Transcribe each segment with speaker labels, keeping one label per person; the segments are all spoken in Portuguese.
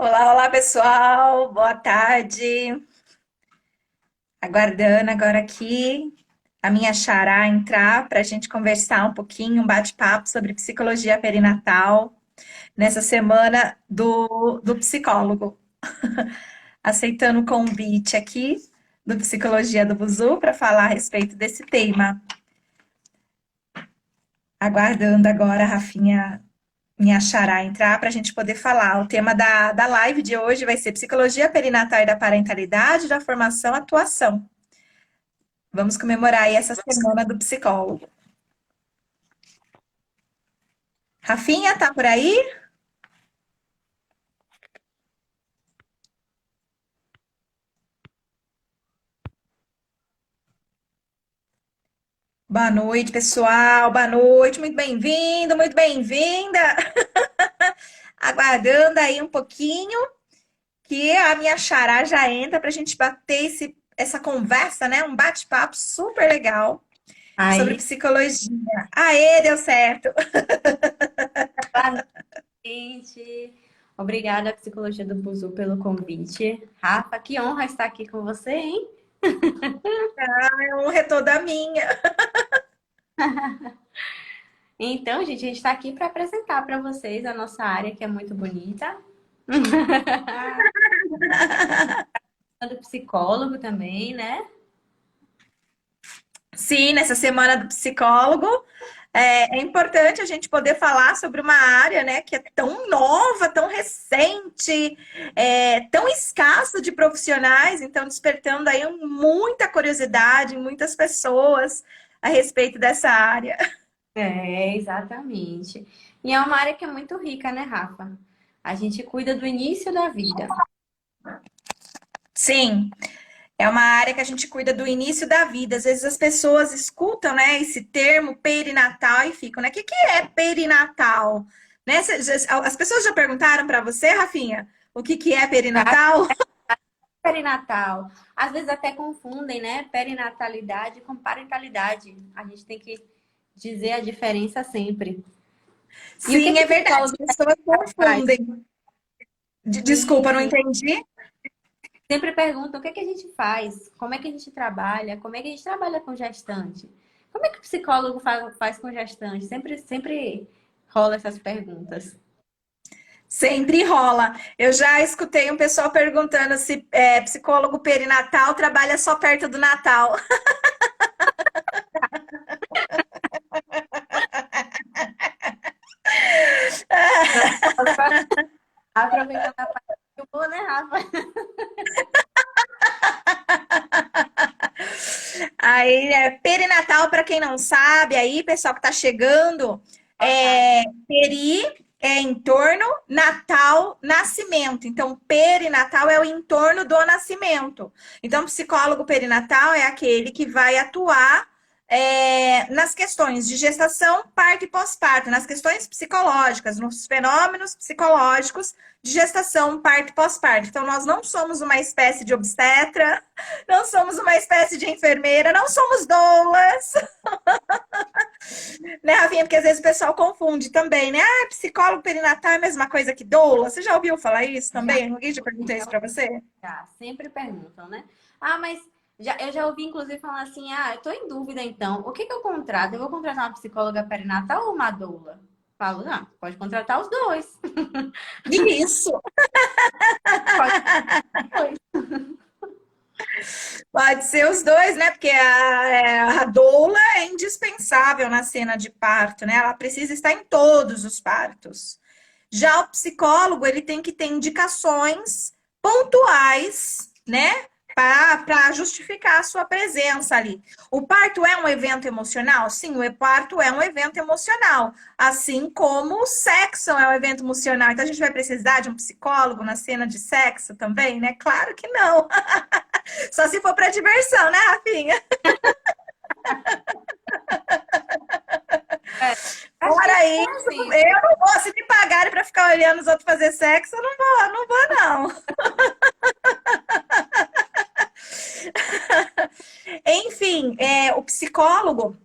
Speaker 1: Olá, olá pessoal, boa tarde. Aguardando agora aqui a minha xará entrar para a gente conversar um pouquinho, um bate-papo sobre psicologia perinatal nessa semana do psicólogo. Aceitando o convite aqui do Psicologia do Buzu para falar a respeito desse tema. Aguardando agora a Rafinha me achará entrar para a gente poder falar. O tema da live de hoje vai ser Psicologia Perinatal e da Parentalidade, da Formação à Atuação. Vamos comemorar aí essa semana do psicólogo. Rafinha, tá por aí? Boa noite, pessoal. Boa noite, muito bem-vindo, muito bem-vinda. Aguardando aí um pouquinho que a minha xará já entra para a gente bater essa conversa, né? Um bate-papo super legal sobre
Speaker 2: Aí,
Speaker 1: psicologia. Aê, deu certo.
Speaker 2: boa noite. Obrigada, Psicologia do Buzu, pelo convite. Rafa, que honra estar aqui com você, hein?
Speaker 1: É um retorno da minha.
Speaker 2: Então, gente, a gente está aqui para apresentar para vocês a nossa área, que é muito bonita. Do psicólogo também, né?
Speaker 1: Sim, nessa semana do psicólogo, é importante a gente poder falar sobre uma área, né, que é tão nova, tão recente, tão escassa de profissionais, então despertando aí muita curiosidade em muitas pessoas a respeito dessa área.
Speaker 2: É, exatamente. E é uma área que é muito rica, né, Rafa? A gente cuida do início da vida.
Speaker 1: Sim, é uma área que a gente cuida do início da vida. Às vezes as pessoas escutam, né, esse termo perinatal e ficam, né? O que que é perinatal? Né? As pessoas já perguntaram para você, Rafinha, o que que é perinatal?
Speaker 2: Perinatal. Às vezes até confundem, né? Perinatalidade com parentalidade. A gente tem que dizer a diferença sempre. E o que
Speaker 1: Sim,
Speaker 2: que
Speaker 1: é
Speaker 2: o
Speaker 1: verdade.
Speaker 2: psicólogo
Speaker 1: As pessoas
Speaker 2: faz?
Speaker 1: confundem. Desculpa, não
Speaker 2: Isso.
Speaker 1: entendi.
Speaker 2: Sempre perguntam o que que a gente faz, como é que a gente trabalha, como é que a gente trabalha com gestante. Como é que o psicólogo faz com gestante? Sempre rola essas perguntas.
Speaker 1: Sempre rola. Eu já escutei um pessoal perguntando se psicólogo perinatal trabalha só perto do Natal.
Speaker 2: Não posso aproveitar a parte do humor, né, Rafa?
Speaker 1: Aí, perinatal, para quem não sabe, aí, pessoal que tá chegando, peri é em torno, natal, nascimento. Então, perinatal é o entorno do nascimento. Então, psicólogo perinatal é aquele que vai atuar nas questões de gestação, parto e pós-parto, nas questões psicológicas, nos fenômenos psicológicos de gestação, parto e pós-parto. Então, nós não somos uma espécie de obstetra, não somos uma espécie de enfermeira, não somos doulas, né, Rafinha? Porque às vezes o pessoal confunde também, né? Ah, psicólogo perinatal é a mesma coisa que doula. Você já ouviu falar isso
Speaker 2: Já,
Speaker 1: também? Alguém já perguntou isso
Speaker 2: já
Speaker 1: para você?
Speaker 2: sempre perguntam, né? Ah, mas eu já ouvi, inclusive, falar assim: ah, eu tô em dúvida então, o que que eu contrato? Eu vou contratar uma psicóloga perinatal ou uma doula? Falo, não, pode contratar os dois.
Speaker 1: Isso,
Speaker 2: Pode os dois.
Speaker 1: pode ser os dois, né? Porque a doula é indispensável na cena de parto, né? Ela precisa estar em todos os partos. Já o psicólogo, ele tem que ter indicações pontuais, né? Para justificar a sua presença ali. O parto é um evento emocional? Sim, o parto é um evento emocional. Assim como o sexo é um evento emocional. Então a gente vai precisar de um psicólogo na cena de sexo também, né? Claro que não. Só se for para diversão, né, Rafinha?
Speaker 2: É, acho que
Speaker 1: Fora
Speaker 2: é
Speaker 1: isso,
Speaker 2: assim.
Speaker 1: eu não vou. Se me pagarem para ficar olhando os outros fazer sexo, eu não vou, não vou, não. Enfim, o psicólogo,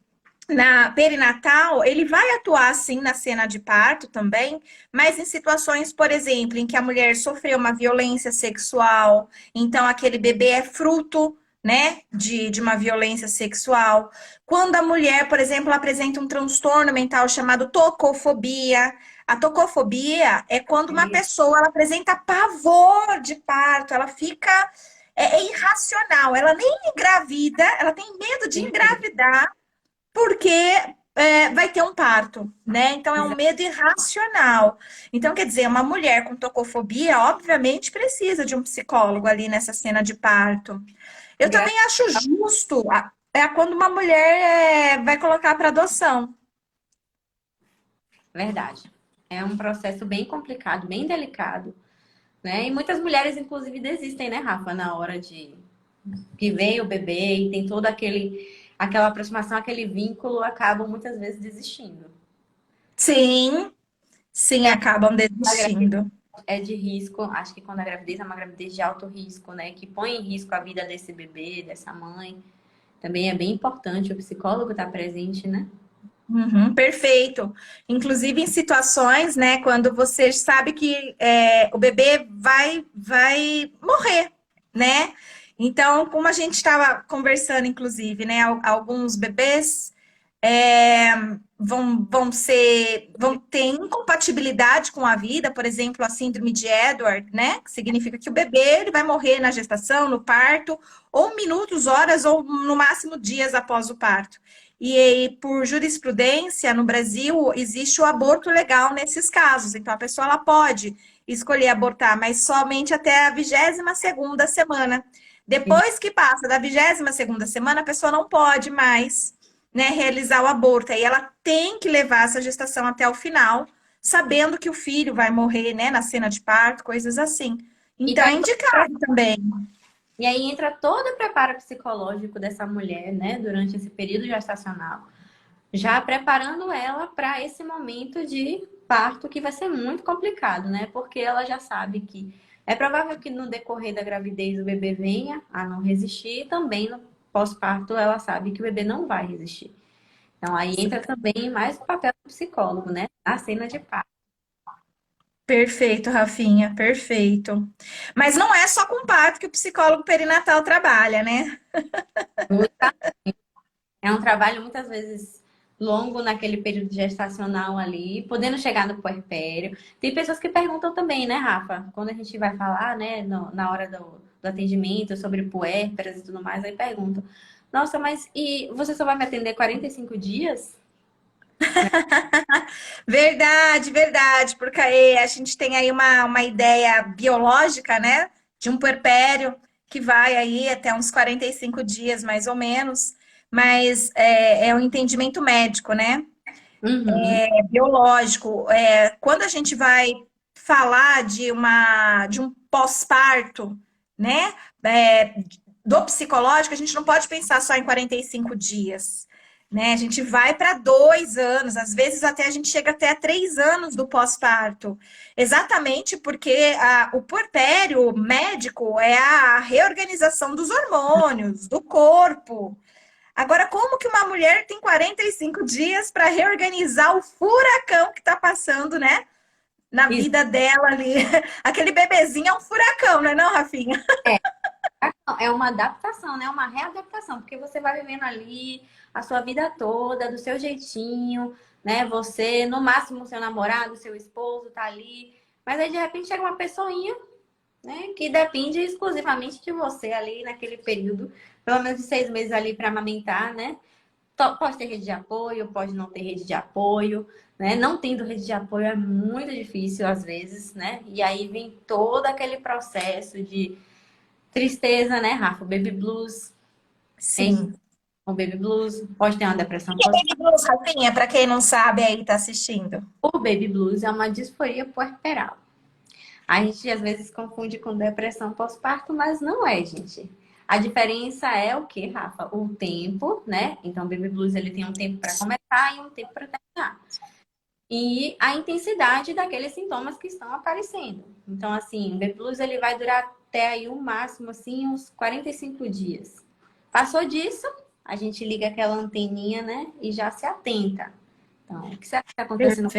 Speaker 1: na perinatal, ele vai atuar sim na cena de parto também, mas em situações, por exemplo, em que a mulher sofreu uma violência sexual, então aquele bebê é fruto, né, de uma violência sexual. Quando a mulher, por exemplo, apresenta um transtorno mental chamado tocofobia. A tocofobia é quando uma pessoa ela apresenta pavor de parto, ela fica é irracional, ela nem engravida, ela tem medo de
Speaker 2: Tem medo.
Speaker 1: engravidar porque vai ter um parto, né? Então é um medo irracional. Então, quer dizer, uma mulher com tocofobia, obviamente, precisa de um psicólogo ali nessa cena de parto. Eu
Speaker 2: Gra-
Speaker 1: também acho justo quando uma mulher vai colocar para adoção.
Speaker 2: Verdade. É um processo bem complicado, bem delicado, né? E muitas mulheres, inclusive, desistem, né, Rafa, na hora de que vem o bebê e tem todo aquela aproximação, aquele vínculo, acabam muitas vezes desistindo.
Speaker 1: Sim, sim, acabam
Speaker 2: A gravidez
Speaker 1: desistindo.
Speaker 2: é de risco, acho que quando a gravidez é uma gravidez de alto risco, né, que põe em risco a vida desse bebê, dessa mãe, também é bem importante o psicólogo estar presente, né?
Speaker 1: Uhum, perfeito. Inclusive em situações, né, quando você sabe que o bebê vai morrer, né? Então, como a gente estava conversando, inclusive, né, alguns bebês é, vão ter incompatibilidade com a vida, por exemplo, a síndrome de Edward, né? Que significa que o bebê ele vai morrer na gestação, no parto, ou minutos, horas, ou no máximo dias após o parto. E por jurisprudência, no Brasil, existe o aborto legal nesses casos. Então, a pessoa ela pode escolher abortar, mas somente até a 22ª semana. Depois que passa da 22ª semana, a pessoa não pode mais, né, realizar o aborto. Aí ela tem que levar essa gestação até o final, sabendo que o filho vai morrer, né, na cena de parto, coisas assim.
Speaker 2: E,
Speaker 1: Então,
Speaker 2: tá
Speaker 1: é indicado também.
Speaker 2: e aí entra todo o preparo psicológico dessa mulher, né, durante esse período gestacional, já preparando ela para esse momento de parto que vai ser muito complicado, né? Porque ela já sabe que é provável que no decorrer da gravidez o bebê venha a não resistir, e também no pós-parto ela sabe que o bebê não vai resistir. Então aí entra também mais o papel do psicólogo, né? Na cena de parto.
Speaker 1: Perfeito, Rafinha, perfeito. Mas não é só com parto que o psicólogo perinatal trabalha, né?
Speaker 2: É um trabalho muitas vezes longo naquele período gestacional ali, podendo chegar no puerpério. Tem pessoas que perguntam também, né, Rafa? Quando a gente vai falar, né, na hora do atendimento sobre puérperas e tudo mais, aí perguntam: Nossa, mas e você só vai me atender 45 dias?
Speaker 1: Verdade, verdade, porque aí a gente tem aí uma ideia biológica, né, de um puerpério que vai aí até uns 45 dias, mais ou menos, mas é um entendimento médico, né,
Speaker 2: Uhum.
Speaker 1: biológico. Quando a gente vai falar de um pós-parto, né, é, do psicológico, a gente não pode pensar só em 45 dias. Né? A gente vai para 2 anos, às vezes até a gente chega até 3 anos do pós-parto, exatamente porque o puerpério médico é a reorganização dos hormônios, do corpo. Agora, como que uma mulher tem 45 dias para reorganizar o furacão que está passando, né? Na
Speaker 2: Isso.
Speaker 1: vida dela ali. Aquele bebezinho é um furacão, não é não, Rafinha?
Speaker 2: É uma adaptação, né? Uma readaptação, porque você vai vivendo ali a sua vida toda, do seu jeitinho, né? Você, no máximo, seu namorado, seu esposo tá ali. Mas aí, de repente, chega uma pessoinha, né? Que depende exclusivamente de você ali naquele período, pelo menos de 6 meses ali para amamentar, né? Pode ter rede de apoio, pode não ter rede de apoio, né? Não tendo rede de apoio é muito difícil às vezes, né? E aí vem todo aquele processo de tristeza, né, Rafa? O baby blues, hein?
Speaker 1: Sim.
Speaker 2: O baby blues pode ter uma depressão
Speaker 1: O que é
Speaker 2: pós.
Speaker 1: Baby Blues, Rafinha? Para quem não sabe aí, tá assistindo.
Speaker 2: O baby blues é uma disforia puerperal. A gente às vezes confunde com depressão pós-parto, mas não é, gente. A diferença é o que, Rafa? O tempo, né? Então, o baby blues ele tem um tempo para começar e um tempo para terminar. E a intensidade daqueles sintomas que estão aparecendo. Então, assim, o baby blues ele vai durar até aí o máximo, assim, uns 45 dias. Passou disso, a gente liga aquela anteninha, né? E já se atenta. Então, o que será que está acontecendo com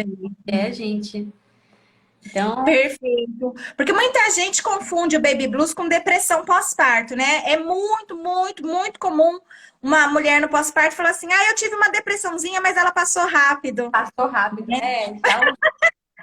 Speaker 2: a gente? Então,
Speaker 1: Perfeito. Porque muita gente confunde o baby blues com depressão pós-parto, né? É muito, muito, muito comum uma mulher no pós-parto falar assim: ah, eu tive uma depressãozinha, mas ela passou rápido.
Speaker 2: passou rápido. É, já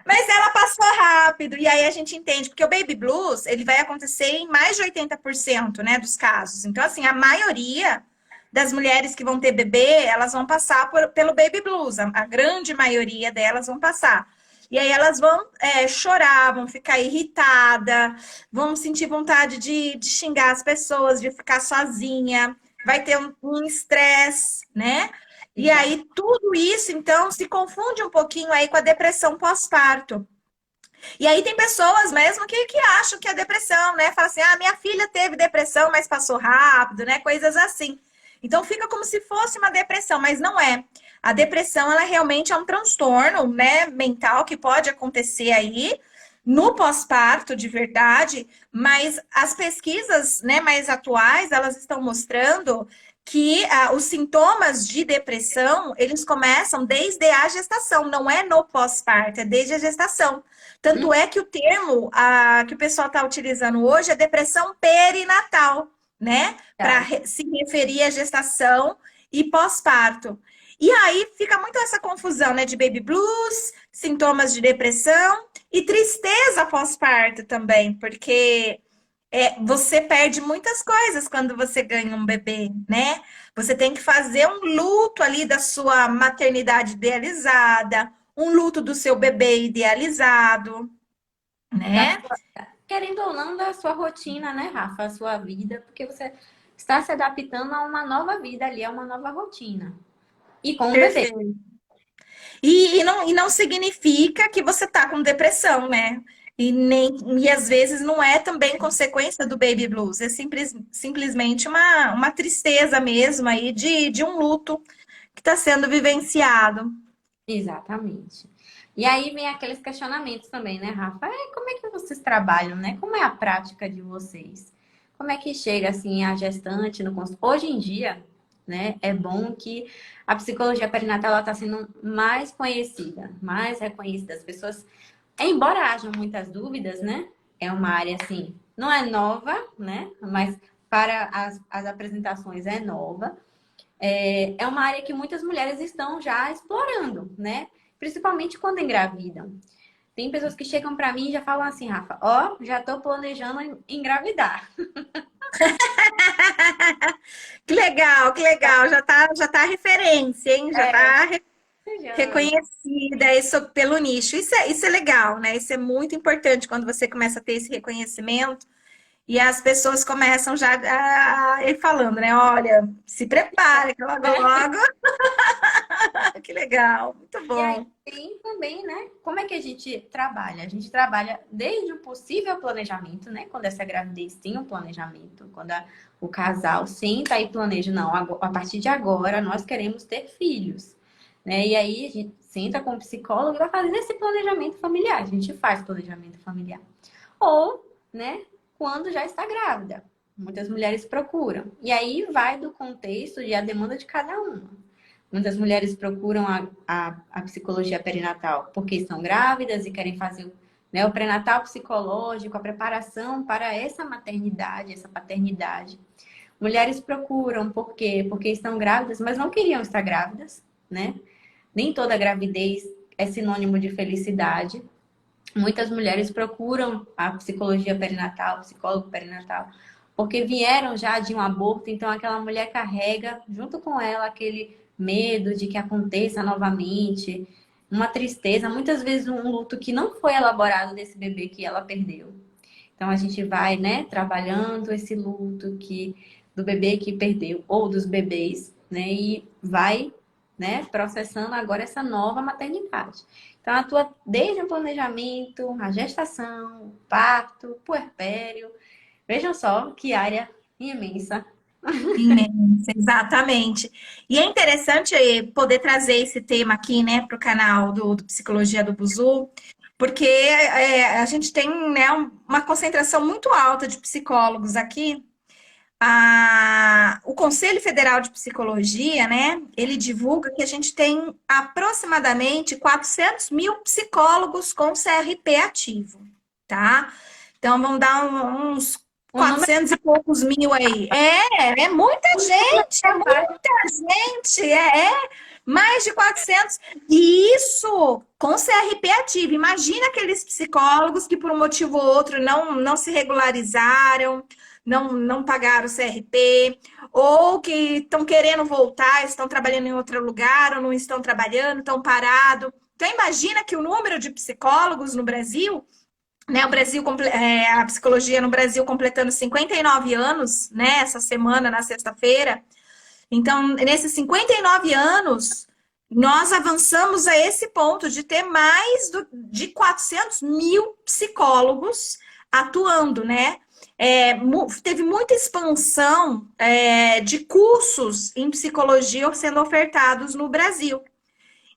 Speaker 1: Mas ela passou rápido. E aí a gente entende, porque o baby blues, ele vai acontecer em mais de 80%, né, dos casos. Então, assim, a maioria das mulheres que vão ter bebê, elas vão passar pelo baby blues. A grande maioria delas vão passar. E aí elas vão chorar, vão ficar irritada, vão sentir vontade de xingar as pessoas, de ficar sozinha, vai ter um estresse, né? E
Speaker 2: já.
Speaker 1: aí tudo isso, então, se confunde um pouquinho aí com a depressão pós-parto. E aí tem pessoas mesmo que acham que é depressão, né? Fala assim, ah, minha filha teve depressão, mas passou rápido, né? Coisas assim. Então fica como se fosse uma depressão, mas não é. A depressão, ela realmente é um transtorno, né, mental que pode acontecer aí no pós-parto, de verdade, mas as pesquisas, né, mais atuais, elas estão mostrando que os sintomas de depressão, eles começam desde a gestação, não é no pós-parto, é desde a gestação. Tanto é que o termo que o pessoal está utilizando hoje é depressão perinatal, né? Para
Speaker 2: Já.
Speaker 1: se referir à gestação e pós-parto. E aí fica muito essa confusão, né? De baby blues, sintomas de depressão e tristeza pós-parto também, porque você perde muitas coisas quando você ganha um bebê, né? Você tem que fazer um luto ali da sua maternidade idealizada, um luto do seu bebê idealizado,
Speaker 2: Da
Speaker 1: né?
Speaker 2: sua- querendo ou não, da sua rotina, né, Rafa? A sua vida, porque você está se adaptando a uma nova vida ali, a uma nova rotina. E com o bebê.
Speaker 1: Perfeito. E não significa que você tá com depressão, né? E às vezes não é também consequência do baby blues, é simplesmente uma tristeza mesmo aí de um luto que está sendo vivenciado.
Speaker 2: Exatamente. E aí vem aqueles questionamentos também, né, Rafa? Como é que vocês trabalham, né? Como é a prática de vocês? Como é que chega, assim, a gestante no consultório? Hoje em dia, né, é bom que a psicologia perinatal está sendo mais conhecida, mais reconhecida. As pessoas, embora hajam muitas dúvidas, né? É uma área, assim, não é nova, né? Mas para as apresentações é nova. É uma área que muitas mulheres estão já explorando, né? Principalmente quando engravidam. Tem pessoas que chegam para mim e já falam assim, Rafa, ó, já tô planejando engravidar.
Speaker 1: Que legal, já tá referência, hein? Já
Speaker 2: É,
Speaker 1: tá
Speaker 2: planejando.
Speaker 1: reconhecida isso pelo nicho. Isso é legal, né? Isso é muito importante quando você começa a ter esse reconhecimento e as pessoas começam já a ir falando, né? Olha, se prepare, que logo, logo. Que legal, muito
Speaker 2: E aí
Speaker 1: bom.
Speaker 2: tem também, né? Como é que a gente trabalha? A gente trabalha desde o possível planejamento, né? Quando essa gravidez tem um planejamento, quando o casal senta e planeja, não, a partir de agora nós queremos ter filhos, né? E aí a gente senta com o psicólogo e vai fazendo esse planejamento familiar. A gente faz planejamento familiar. Ou, né, quando já está grávida. Muitas mulheres procuram. E aí vai do contexto e a demanda de cada uma. Muitas mulheres procuram a psicologia perinatal porque estão grávidas e querem fazer, né, o pré-natal psicológico, a preparação para essa maternidade, essa paternidade. Mulheres procuram por quê? Porque estão grávidas, mas não queriam estar grávidas, né? Nem toda gravidez é sinônimo de felicidade. Muitas mulheres procuram a psicologia perinatal, psicólogo perinatal, porque vieram já de um aborto, então aquela mulher carrega junto com ela aquele medo de que aconteça novamente, uma tristeza, muitas vezes um luto que não foi elaborado desse bebê que ela perdeu. Então a gente vai, né, trabalhando esse luto que do bebê que perdeu ou dos bebês, né, e vai, né, processando agora essa nova maternidade. Então atua desde o planejamento, a gestação, o parto, o puerpério. Vejam só que área imensa.
Speaker 1: Imensa, exatamente. E é interessante poder trazer esse tema aqui, né, para o canal do Psicologia do Buzu, porque a gente tem, né, uma concentração muito alta de psicólogos aqui. O Conselho Federal de Psicologia, né, ele divulga que a gente tem aproximadamente 400 mil psicólogos com CRP ativo, tá? Então, vamos dar uns
Speaker 2: Um número
Speaker 1: 400 e poucos mil aí. É muita gente, é muita gente, mais de 400. E isso com CRP ativo. Imagina aqueles psicólogos que por um motivo ou outro não se regularizaram, não pagaram o CRP, ou que estão querendo voltar, estão trabalhando em outro lugar, ou não estão trabalhando, estão parados. Então, imagina que o número de psicólogos no Brasil, né, a psicologia no Brasil completando 59 anos, né, essa semana, na sexta-feira. Então, nesses 59 anos, nós avançamos a esse ponto de ter mais de 400 mil psicólogos atuando, né? Teve muita expansão de cursos em psicologia sendo ofertados no Brasil.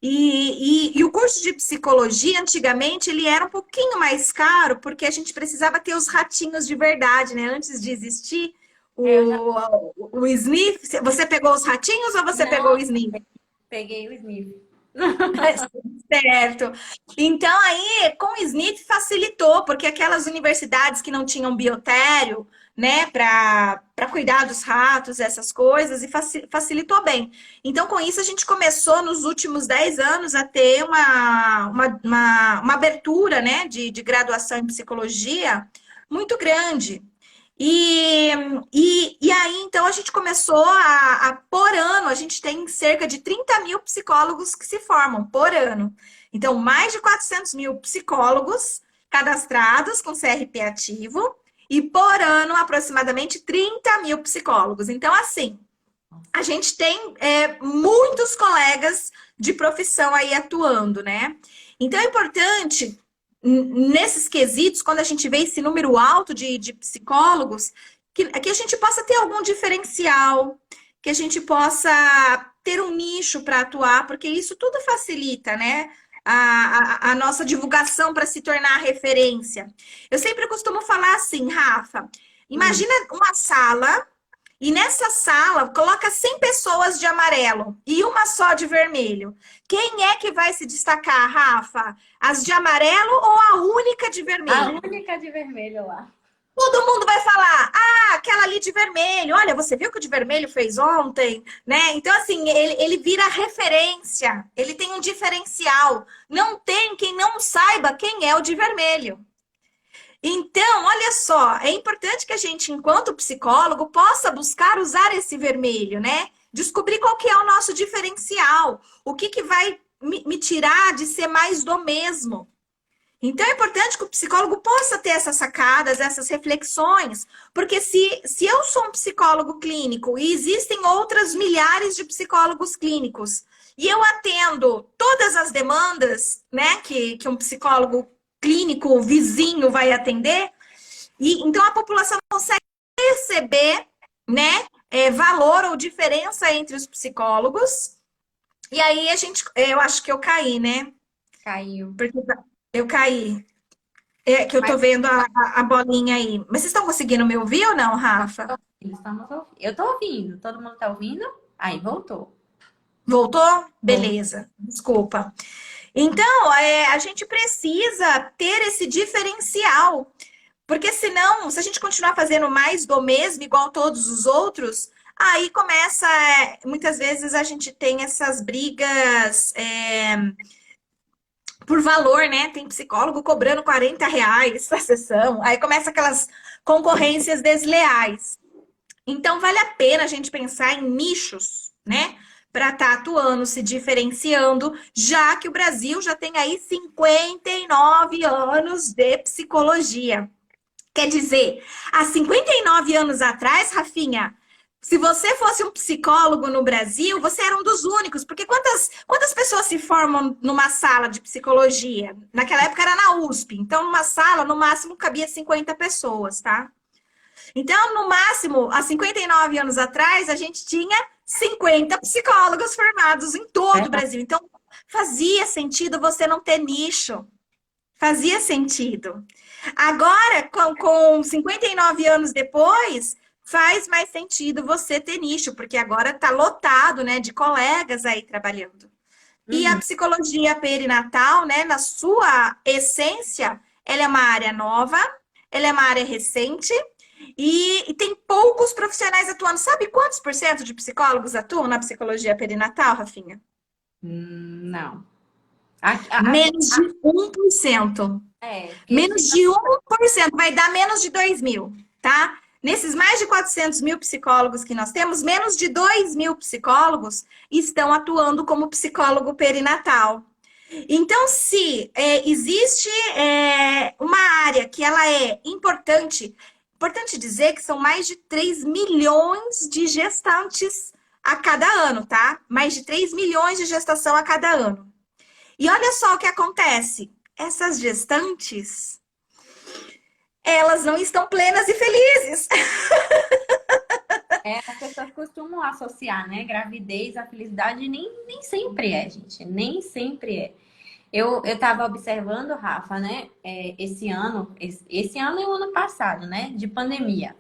Speaker 1: E o curso de psicologia, antigamente, ele era um pouquinho mais caro, porque a gente precisava ter os ratinhos de verdade, né? Antes de existir
Speaker 2: eu já
Speaker 1: o SNF. Você pegou os ratinhos ou você pegou o
Speaker 2: não
Speaker 1: SNF?
Speaker 2: peguei o sniff.
Speaker 1: Certo. Então, aí, com o SNF facilitou, porque aquelas universidades que não tinham biotério, né, para cuidar dos ratos, essas coisas, e facilitou bem. Então, com isso, a gente começou nos últimos 10 anos a ter uma abertura, né, de graduação em psicologia muito grande. E, e aí, então, a gente começou por ano, a gente tem cerca de 30 mil psicólogos que se formam por ano. Então, mais de 400 mil psicólogos cadastrados com CRP ativo e por ano, aproximadamente 30 mil psicólogos. Então, assim, a gente tem muitos colegas de profissão aí atuando, né? Então, é importante nesses quesitos, quando a gente vê esse número alto de psicólogos, que a gente possa ter algum diferencial, que a gente possa ter um nicho para atuar, porque isso tudo facilita, né? A nossa divulgação para se tornar referência. Eu sempre costumo falar assim, Rafa, imagina uma sala e nessa sala, coloca 100 pessoas de amarelo e uma só de vermelho. Quem é que vai se destacar, Rafa? As de amarelo ou a única de
Speaker 2: A
Speaker 1: vermelho?
Speaker 2: única de vermelho lá.
Speaker 1: Todo mundo vai falar, aquela ali de vermelho. Olha, você viu o que o de vermelho fez ontem, né? Então, assim, ele vira referência. Ele tem um diferencial. Não tem quem não saiba quem é o de vermelho. Então, olha só, é importante que a gente, enquanto psicólogo, possa buscar usar esse vermelho, né? Descobrir qual que é o nosso diferencial, o que vai me tirar de ser mais do mesmo. Então, é importante que o psicólogo possa ter essas sacadas, essas reflexões, porque se eu sou um psicólogo clínico e existem outras milhares de psicólogos clínicos, e eu atendo todas as demandas, né, que um psicólogo clínico vizinho vai atender, e então a população consegue perceber, né, valor ou diferença entre os psicólogos. E aí eu acho que eu caí, né?
Speaker 2: Caiu.
Speaker 1: Porque eu caí. Que eu tô
Speaker 2: Mas
Speaker 1: vendo a bolinha aí. Mas vocês estão conseguindo me ouvir ou não, Rafa?
Speaker 2: estamos ouvindo. Eu tô ouvindo. Todo mundo tá ouvindo? Aí, voltou.
Speaker 1: Voltou?
Speaker 2: Voltou.
Speaker 1: Beleza, desculpa. Então, a gente precisa ter esse diferencial. Porque senão, se a gente continuar fazendo mais do mesmo, igual todos os outros, aí começa, muitas vezes a gente tem essas brigas por valor, né? Tem psicólogo cobrando R$ 40 a sessão, aí começa aquelas concorrências desleais. Então, vale a pena a gente pensar em nichos, né? Para estar atuando, se diferenciando, já que o Brasil já tem aí 59 anos de psicologia. Quer dizer, há 59 anos atrás, Rafinha, se você fosse um psicólogo no Brasil, você era um dos únicos, porque quantas pessoas se formam numa sala de psicologia? Naquela época era na USP, então numa sala, no máximo, cabia 50 pessoas, tá? Então, no máximo, há 59 anos atrás, a gente tinha 50 psicólogos formados em todo o Brasil. Então, fazia sentido você não ter nicho. Fazia sentido. Agora, com 59 anos depois, faz mais sentido você ter nicho, porque agora está lotado, né, de colegas aí trabalhando. E a
Speaker 2: Uhum.
Speaker 1: psicologia perinatal, né, na sua essência, ela é uma área nova, ela é uma área recente e tem poucos profissionais atuando. Sabe quantos por cento de psicólogos atuam na psicologia perinatal, Rafinha?
Speaker 2: Não. Aqui,
Speaker 1: Menos de 1%.
Speaker 2: porque
Speaker 1: Menos de 1%, vai dar menos de 2.000, tá? Nesses mais de 400 mil psicólogos que nós temos, menos de 2.000 psicólogos estão atuando como psicólogo perinatal. Então, se existe uma área que ela é importante, importante dizer que são mais de 3 milhões de gestantes a cada ano, tá? Mais de 3 milhões de gestação a cada ano. E olha só o que acontece. Essas gestantes, elas não estão plenas e felizes.
Speaker 2: as pessoas costumam associar, né, gravidez à felicidade, e nem sempre é, gente. Nem sempre é. Eu estava observando, Rafa, né, esse ano e o ano passado, né, de pandemia.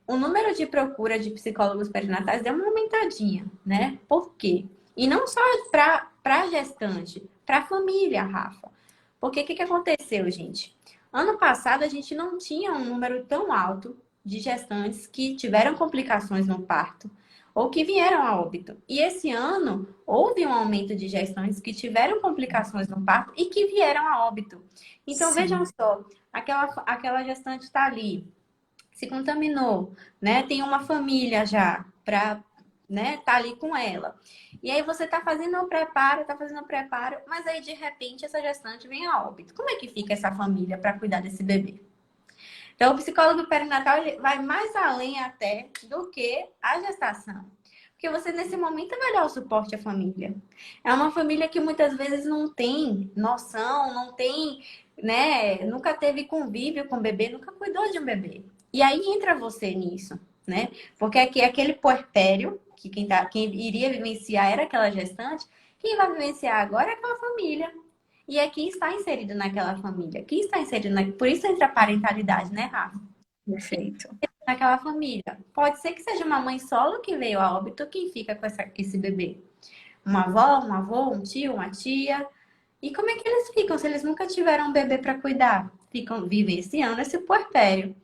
Speaker 2: O número de procura de psicólogos perinatais deu uma aumentadinha, né? Por quê? E não só para gestante, para a família, Rafa. Porque o que aconteceu, gente? Ano passado a gente não tinha um número tão alto de gestantes que tiveram complicações no parto ou que vieram a óbito. E esse ano houve um aumento de gestantes que tiveram complicações no parto e que vieram a óbito. Então vejam
Speaker 1: Sim.
Speaker 2: só, aquela gestante está ali, se contaminou, né? Tem uma família já para, né, tá ali com ela. E aí você tá fazendo o preparo, mas aí de repente essa gestante vem a óbito. Como é que fica essa família para cuidar desse bebê? Então, o psicólogo perinatal ele vai mais além até do que a gestação. Porque você, nesse momento, vai dar o suporte à família. É uma família que muitas vezes não tem noção, não tem, né? Nunca teve convívio com o bebê, nunca cuidou de um bebê. E aí entra você nisso, né? Porque aqui é aquele puerpério, que quem iria vivenciar era aquela gestante, quem vai vivenciar agora é aquela família. E é quem está inserido naquela família. Quem está inserido Por isso entra a parentalidade, né, Rafa?
Speaker 1: Perfeito.
Speaker 2: Naquela família. Pode ser que seja uma mãe solo que veio a óbito, quem fica com esse bebê. Uma avó, um avô, um tio, uma tia. E como é que eles ficam se eles nunca tiveram um bebê para cuidar? Ficam vivenciando esse puerpério,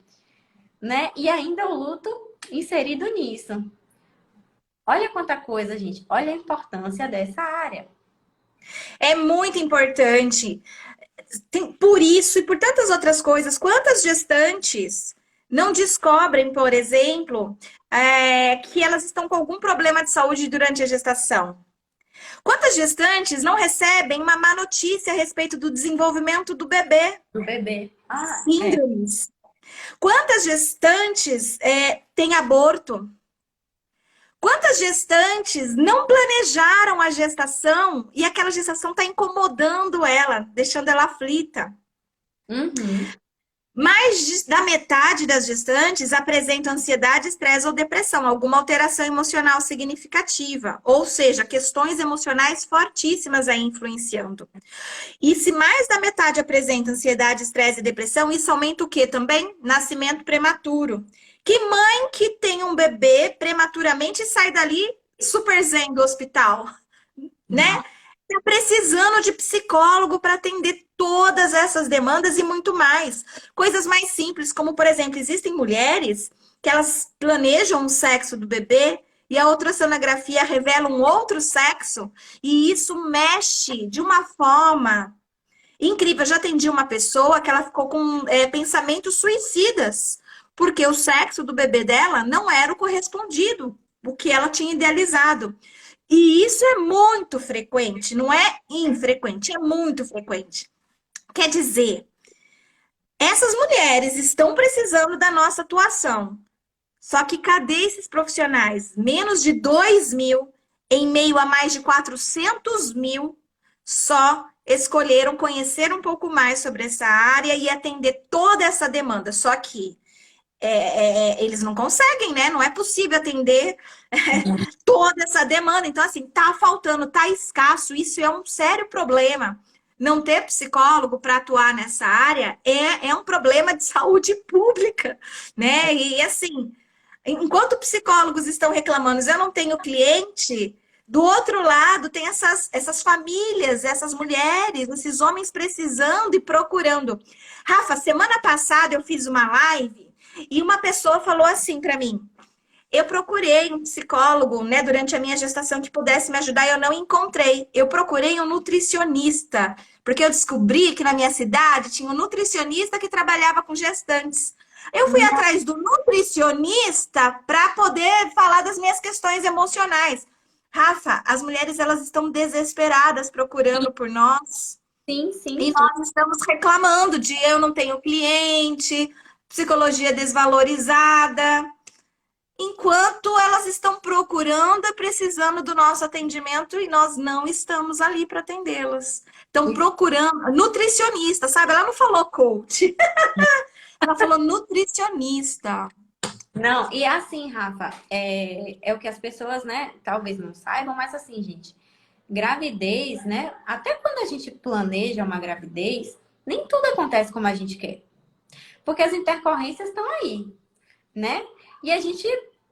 Speaker 2: né? E ainda o luto inserido nisso. Olha quanta coisa, gente. Olha a importância dessa área.
Speaker 1: É muito importante. Por isso e por tantas outras coisas, quantas gestantes não descobrem, por exemplo, que elas estão com algum problema de saúde durante a gestação? Quantas gestantes não recebem uma má notícia a respeito do desenvolvimento do bebê?
Speaker 2: Do bebê. Ah, é.
Speaker 1: Síndromes. Quantas gestantes têm aborto? Quantas gestantes não planejaram a gestação e aquela gestação está incomodando ela, deixando ela aflita?
Speaker 2: Uhum.
Speaker 1: Mais da metade das gestantes apresentam ansiedade, estresse ou depressão, alguma alteração emocional significativa, ou seja, questões emocionais fortíssimas aí influenciando. E se mais da metade apresenta ansiedade, estresse e depressão, isso aumenta o quê também? Nascimento prematuro. Que mãe que tem um bebê prematuramente sai dali super zen do hospital, né? Tá precisando de psicólogo para atender todas essas demandas e muito mais. Coisas mais simples, como, por exemplo, existem mulheres que elas planejam o sexo do bebê e a ultrassonografia revela um outro sexo, e isso mexe de uma forma incrível. Eu já atendi uma pessoa que ela ficou com pensamentos suicidas, porque o sexo do bebê dela não era o correspondido, o que ela tinha idealizado. E isso é muito frequente, não é infrequente, é muito frequente. Quer dizer, essas mulheres estão precisando da nossa atuação. Só que cadê esses profissionais? Menos de 2.000, em meio a mais de 400 mil, só escolheram conhecer um pouco mais sobre essa área e atender toda essa demanda. Só que eles não conseguem, né? Não é possível atender toda essa demanda. Então, assim, tá faltando, tá escasso. Isso é um sério problema. não ter psicólogo para atuar nessa área é um problema de saúde pública, né? E assim, enquanto psicólogos estão reclamando, eu não tenho cliente, do outro lado tem essas famílias, essas mulheres, esses homens precisando e procurando. Rafa, semana passada eu fiz uma live e uma pessoa falou assim para mim: eu procurei um psicólogo, né, durante a minha gestação que pudesse me ajudar e eu não encontrei. Eu procurei um nutricionista, porque eu descobri que na minha cidade tinha um nutricionista que trabalhava com gestantes. Eu fui atrás do nutricionista para poder falar das minhas questões emocionais. Rafa, as mulheres elas estão desesperadas procurando por nós
Speaker 2: Sim, sim,
Speaker 1: e
Speaker 2: sim.
Speaker 1: nós estamos reclamando de eu não tenho cliente, psicologia desvalorizada. Enquanto elas estão procurando e precisando do nosso atendimento e nós não estamos ali para atendê-las. Estão procurando nutricionista, sabe? Ela não falou coach, ela falou nutricionista.
Speaker 2: Não, e assim, Rafa, é o que as pessoas, né, talvez não saibam, mas assim, gente, gravidez, né, até quando a gente planeja uma gravidez, nem tudo acontece como a gente quer. Porque as intercorrências estão aí, né? E a gente,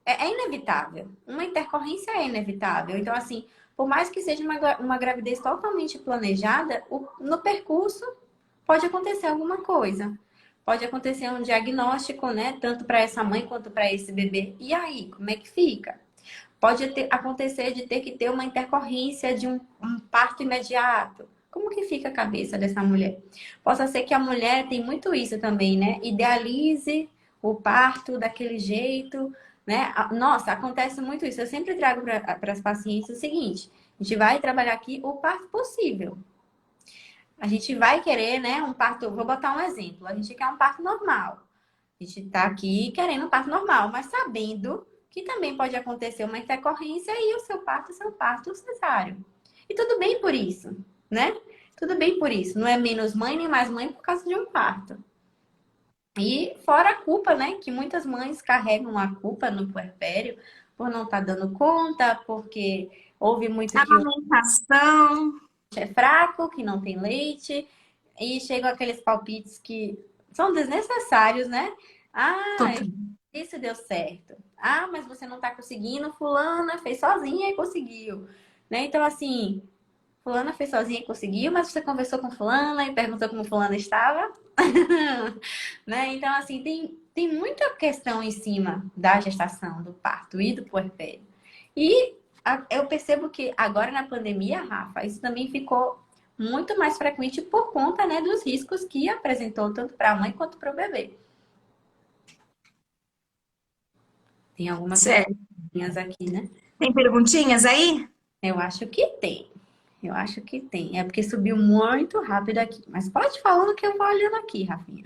Speaker 2: é inevitável. Uma intercorrência é inevitável. Então, assim, por mais que seja uma gravidez totalmente planejada, no percurso pode acontecer alguma coisa. Pode acontecer um diagnóstico, né? Tanto para essa mãe quanto para esse bebê. E aí, como é que fica? Pode acontecer de ter que ter uma intercorrência de um parto imediato. Como que fica a cabeça dessa mulher? Possa ser que a mulher tem muito isso também, né? Idealize o parto daquele jeito, né? Nossa, acontece muito isso. Eu sempre trago para as pacientes o seguinte: a gente vai trabalhar aqui o parto possível. A gente vai querer, né, um parto. Vou botar um exemplo. A gente quer um parto normal. A gente está aqui querendo um parto normal, mas sabendo que também pode acontecer uma intercorrência e o seu parto cesáreo. E tudo bem por isso, né? Tudo bem por isso. Não é menos mãe nem mais mãe por causa de um parto. E fora a culpa, né? Que muitas mães carregam a culpa no puerpério por não estar dando conta, porque houve muito que o
Speaker 1: Amamentação.
Speaker 2: leite é fraco, que não tem leite, e chegam aqueles palpites que são desnecessários, né? Ah,
Speaker 1: Total.
Speaker 2: isso deu certo. Ah, mas você não tá conseguindo, fulana fez sozinha e conseguiu. Né? Então, assim, fulana fez sozinha e conseguiu, mas você conversou com fulana e perguntou como fulana estava. Né? Então, assim, tem muita questão em cima da gestação, do parto e do puerpério. E eu percebo que agora na pandemia, Rafa, isso também ficou muito mais frequente por conta, né, dos riscos que apresentou tanto para a mãe quanto para o bebê. Tem algumas
Speaker 1: Certo.
Speaker 2: perguntinhas aqui, né?
Speaker 1: Tem perguntinhas aí?
Speaker 2: Eu acho que tem. Eu acho que tem. É porque subiu muito rápido aqui. Mas pode falando que eu vou olhando aqui, Rafinha.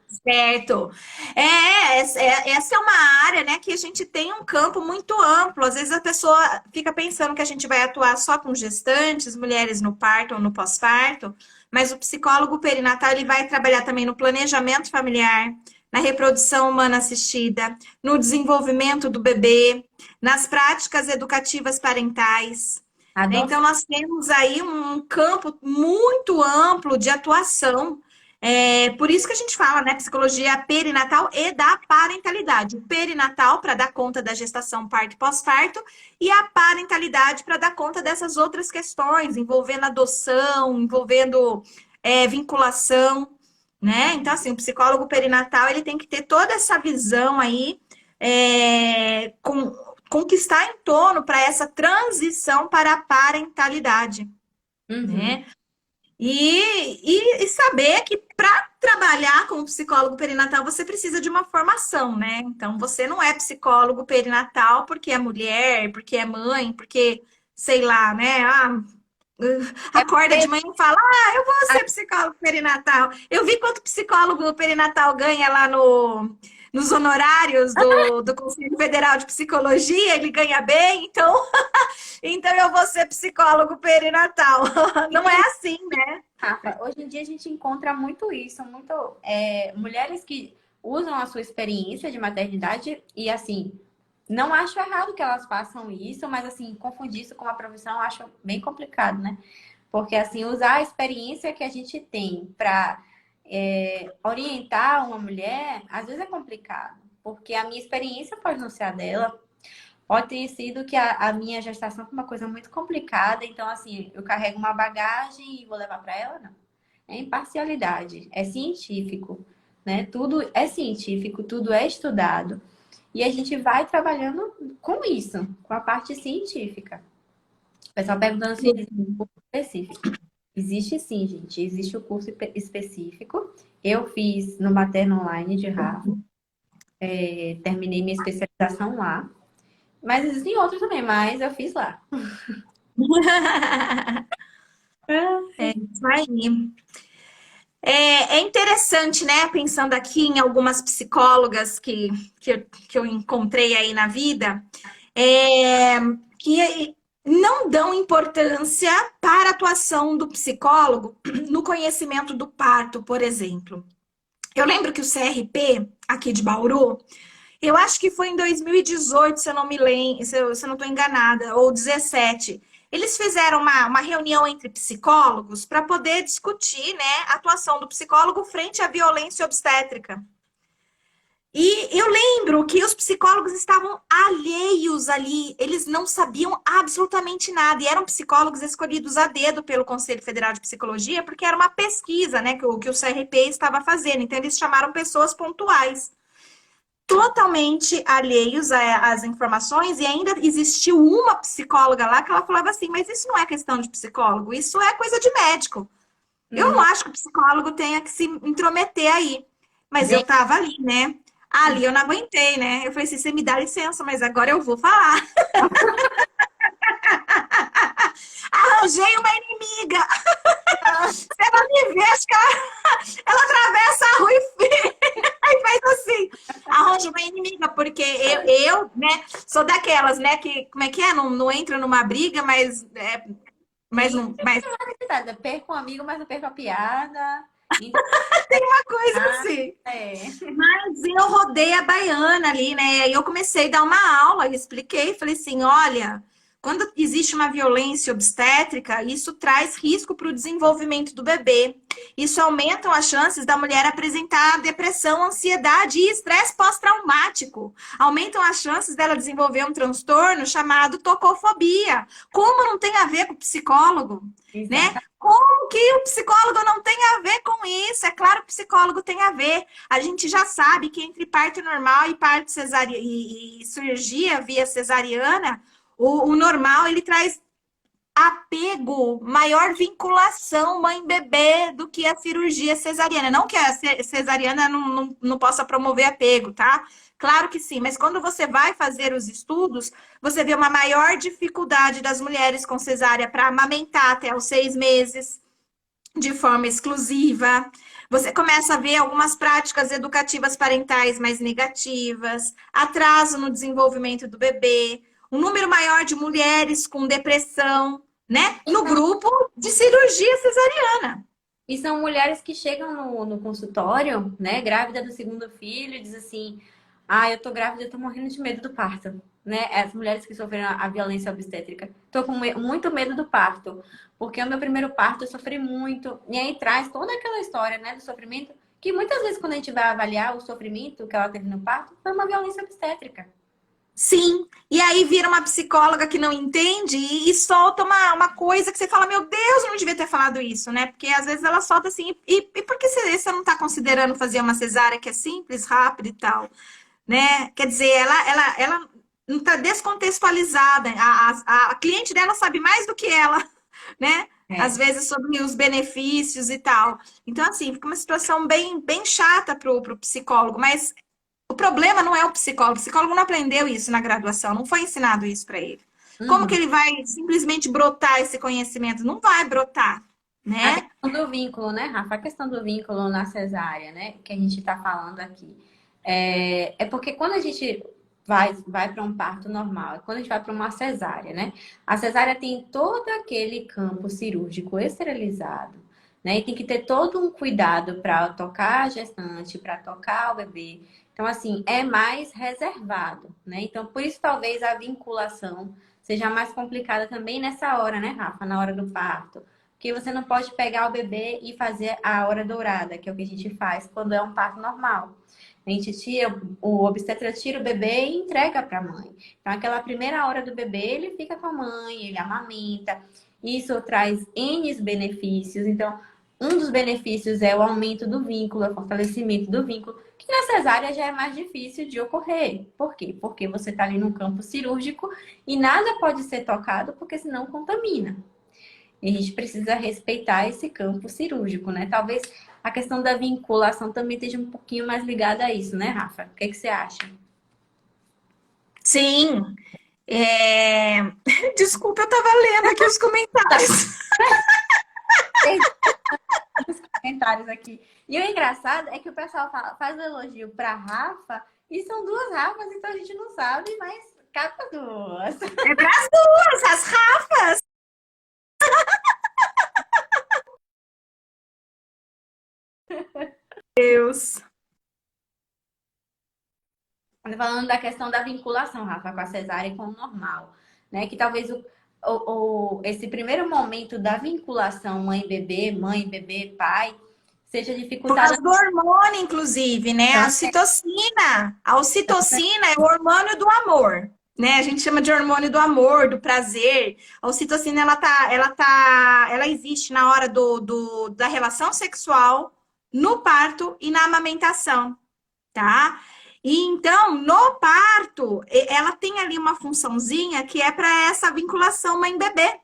Speaker 1: Certo. Essa é uma área, né, que a gente tem um campo muito amplo. Às vezes a pessoa fica pensando que a gente vai atuar só com gestantes, mulheres no parto ou no pós-parto, mas o psicólogo perinatal ele vai trabalhar também no planejamento familiar, na reprodução humana assistida, no desenvolvimento do bebê, nas práticas educativas parentais. Né? Então,
Speaker 2: Adoção.
Speaker 1: nós temos aí um campo muito amplo de atuação. Por isso que a gente fala, né, psicologia perinatal e da parentalidade. O perinatal para dar conta da gestação, parto e pós-parto, e a parentalidade para dar conta dessas outras questões, envolvendo adoção, envolvendo vinculação, né? Então, assim, o psicólogo perinatal ele tem que ter toda essa visão aí, conquistar em torno para essa transição para a parentalidade,
Speaker 2: Uhum.
Speaker 1: né? E saber que para trabalhar como psicólogo perinatal você precisa de uma formação, né? Então você não é psicólogo perinatal porque é mulher, porque é mãe, porque sei lá, né?
Speaker 2: É
Speaker 1: Acorda de
Speaker 2: porque
Speaker 1: manhã e fala: ah, eu vou ser psicólogo perinatal. Eu vi quanto psicólogo perinatal ganha lá nos honorários do Conselho Federal de Psicologia, ele ganha bem, então eu vou ser psicólogo perinatal. Não é assim, né?
Speaker 2: Rafa, hoje em dia a gente encontra muito isso, muito mulheres que usam a sua experiência de maternidade e assim, não acho errado que elas façam isso, mas assim, confundir isso com uma profissão eu acho bem complicado, né? Porque, assim, usar a experiência que a gente tem para orientar uma mulher, às vezes é complicado. Porque a minha experiência pode não ser a dela. Pode ter sido que a minha gestação foi uma coisa muito complicada. Então, assim, eu carrego uma bagagem e vou levar para ela? Não. É imparcialidade. É científico, né? Tudo é científico, tudo é estudado. E a gente vai trabalhando com isso, com a parte científica. O pessoal perguntando se existe um curso específico. Existe sim, gente. Existe o curso específico. Eu fiz no Materno Online de Rafa. Terminei minha especialização lá. Mas existem outros também, mas eu fiz lá.
Speaker 1: É isso aí. É interessante, né? Pensando aqui em algumas psicólogas que eu encontrei aí na vida, é, que não dão importância para a atuação do psicólogo no conhecimento do parto, por exemplo. Eu lembro que o CRP, aqui de Bauru, eu acho que foi em 2018, se eu não me lembro, se eu não estou enganada, ou 17. Eles fizeram uma reunião entre psicólogos para poder discutir, né, a atuação do psicólogo frente à violência obstétrica. E eu lembro que os psicólogos estavam alheios ali, eles não sabiam absolutamente nada, e eram psicólogos escolhidos a dedo pelo Conselho Federal de Psicologia, porque era uma pesquisa, né, que o CRP estava fazendo, então eles chamaram pessoas pontuais totalmente alheios às informações e ainda existiu uma psicóloga lá que ela falava assim, mas isso não é questão de psicólogo, isso é coisa de médico. Eu não acho que o psicólogo tenha que se intrometer aí. Mas eu
Speaker 2: Gente,
Speaker 1: tava ali, né? Ali eu não aguentei, né? Eu falei assim, você me dá licença, mas agora eu vou falar. Arranjei uma inimiga. Se ela me vê, acho que ela atravessa a rua e faz assim. Arranja uma inimiga, porque né, sou daquelas, né, que, como é que é? Não entra numa briga, mas
Speaker 2: sim,
Speaker 1: não, mas
Speaker 2: eu perco um amigo, mas não perco a piada. Então,
Speaker 1: uma coisa assim.
Speaker 2: é.
Speaker 1: Mas eu rodei a baiana ali, né? E eu comecei a dar uma aula, e expliquei, falei assim: olha, quando existe uma violência obstétrica, isso traz risco para o desenvolvimento do bebê. Isso aumenta as chances da mulher apresentar depressão, ansiedade e estresse pós-traumático. Aumentam as chances dela desenvolver um transtorno chamado tocofobia. Como não tem a ver com o psicólogo, né?
Speaker 2: Exato.
Speaker 1: Como que o psicólogo não tem a ver com isso? É claro que o psicólogo tem a ver. A gente já sabe que entre parto normal e parto cesariana e cirurgia via cesariana, o normal ele traz apego, maior vinculação mãe-bebê do que a cirurgia cesariana. Não que a cesariana não possa promover apego, tá? Claro que sim, mas quando você vai fazer os estudos, você vê uma maior dificuldade das mulheres com cesárea para amamentar até os 6 meses de forma exclusiva. Você começa a ver algumas práticas educativas parentais mais negativas, atraso no desenvolvimento do bebê, um número maior de mulheres com depressão, né? No grupo de cirurgia cesariana.
Speaker 2: E são mulheres que chegam no consultório, né, grávida do segundo filho, e diz assim: ah, eu tô grávida, eu tô morrendo de medo do parto. Né? As mulheres que sofreram a violência obstétrica. Tô com muito medo do parto, porque o meu primeiro parto eu sofri muito. E aí traz toda aquela história, né, do sofrimento, que muitas vezes quando a gente vai avaliar o sofrimento que ela teve no parto, foi uma violência obstétrica.
Speaker 1: Sim, e aí vira uma psicóloga que não entende e solta uma coisa que você fala, meu Deus, eu não devia ter falado isso, né? Porque às vezes ela solta assim, e por que você não está considerando fazer uma cesárea que é simples, rápida e tal, né? Quer dizer, ela não está descontextualizada, a cliente dela sabe mais do que ela, né? Às
Speaker 2: É.
Speaker 1: vezes sobre os benefícios e tal. Então, assim, fica uma situação bem chata pro psicólogo, mas o problema não é o psicólogo não aprendeu isso na graduação, não foi ensinado isso para ele. Como que
Speaker 2: Uhum.
Speaker 1: ele vai simplesmente brotar esse conhecimento? Não vai brotar,
Speaker 2: A
Speaker 1: né?
Speaker 2: questão do vínculo, né, Rafa? A questão do vínculo na cesárea, né? Que a gente está falando aqui. É porque quando a gente vai para um parto normal, quando a gente vai para uma cesárea, né? A cesárea tem todo aquele campo cirúrgico esterilizado, né? E tem que ter todo um cuidado para tocar a gestante, para tocar o bebê. Então, assim, é mais reservado, né? Então, por isso, talvez a vinculação seja mais complicada também nessa hora, né, Rafa? Na hora do parto. Porque você não pode pegar o bebê e fazer a hora dourada, que é o que a gente faz quando é um parto normal. A gente tira, o obstetra tira o bebê e entrega para a mãe. Então, aquela primeira hora do bebê, ele fica com a mãe, ele amamenta. Isso traz N benefícios. Então, um dos benefícios é o aumento do vínculo, o fortalecimento do vínculo, que na cesárea já é mais difícil de ocorrer. Por quê? Porque você está ali no campo cirúrgico e nada pode ser tocado, porque senão contamina. E a gente precisa respeitar esse campo cirúrgico, né? Talvez a questão da vinculação também esteja um pouquinho mais ligada a isso, né, Rafa? O que que você acha?
Speaker 1: Sim. Desculpa, eu tava lendo aqui os comentários.
Speaker 2: Os comentários aqui. E o engraçado é que o pessoal faz o elogio para Rafa e são duas Rafas, então a gente não sabe, mas capa duas.
Speaker 1: É pras duas, as Rafas. Deus.
Speaker 2: Falando da questão da vinculação, Rafa, com a cesárea e com o normal, né? Que talvez esse primeiro momento da vinculação mãe-bebê, pai, seja
Speaker 1: Por
Speaker 2: dificultada
Speaker 1: causa do hormônio, inclusive, né? A
Speaker 2: também.
Speaker 1: ocitocina. A ocitocina é o hormônio do amor, né? A gente chama de hormônio do amor, do prazer. A ocitocina, ela existe na hora da relação sexual, no parto e na amamentação, tá? E então, no parto, ela tem ali uma funçãozinha que é para essa vinculação mãe-bebê.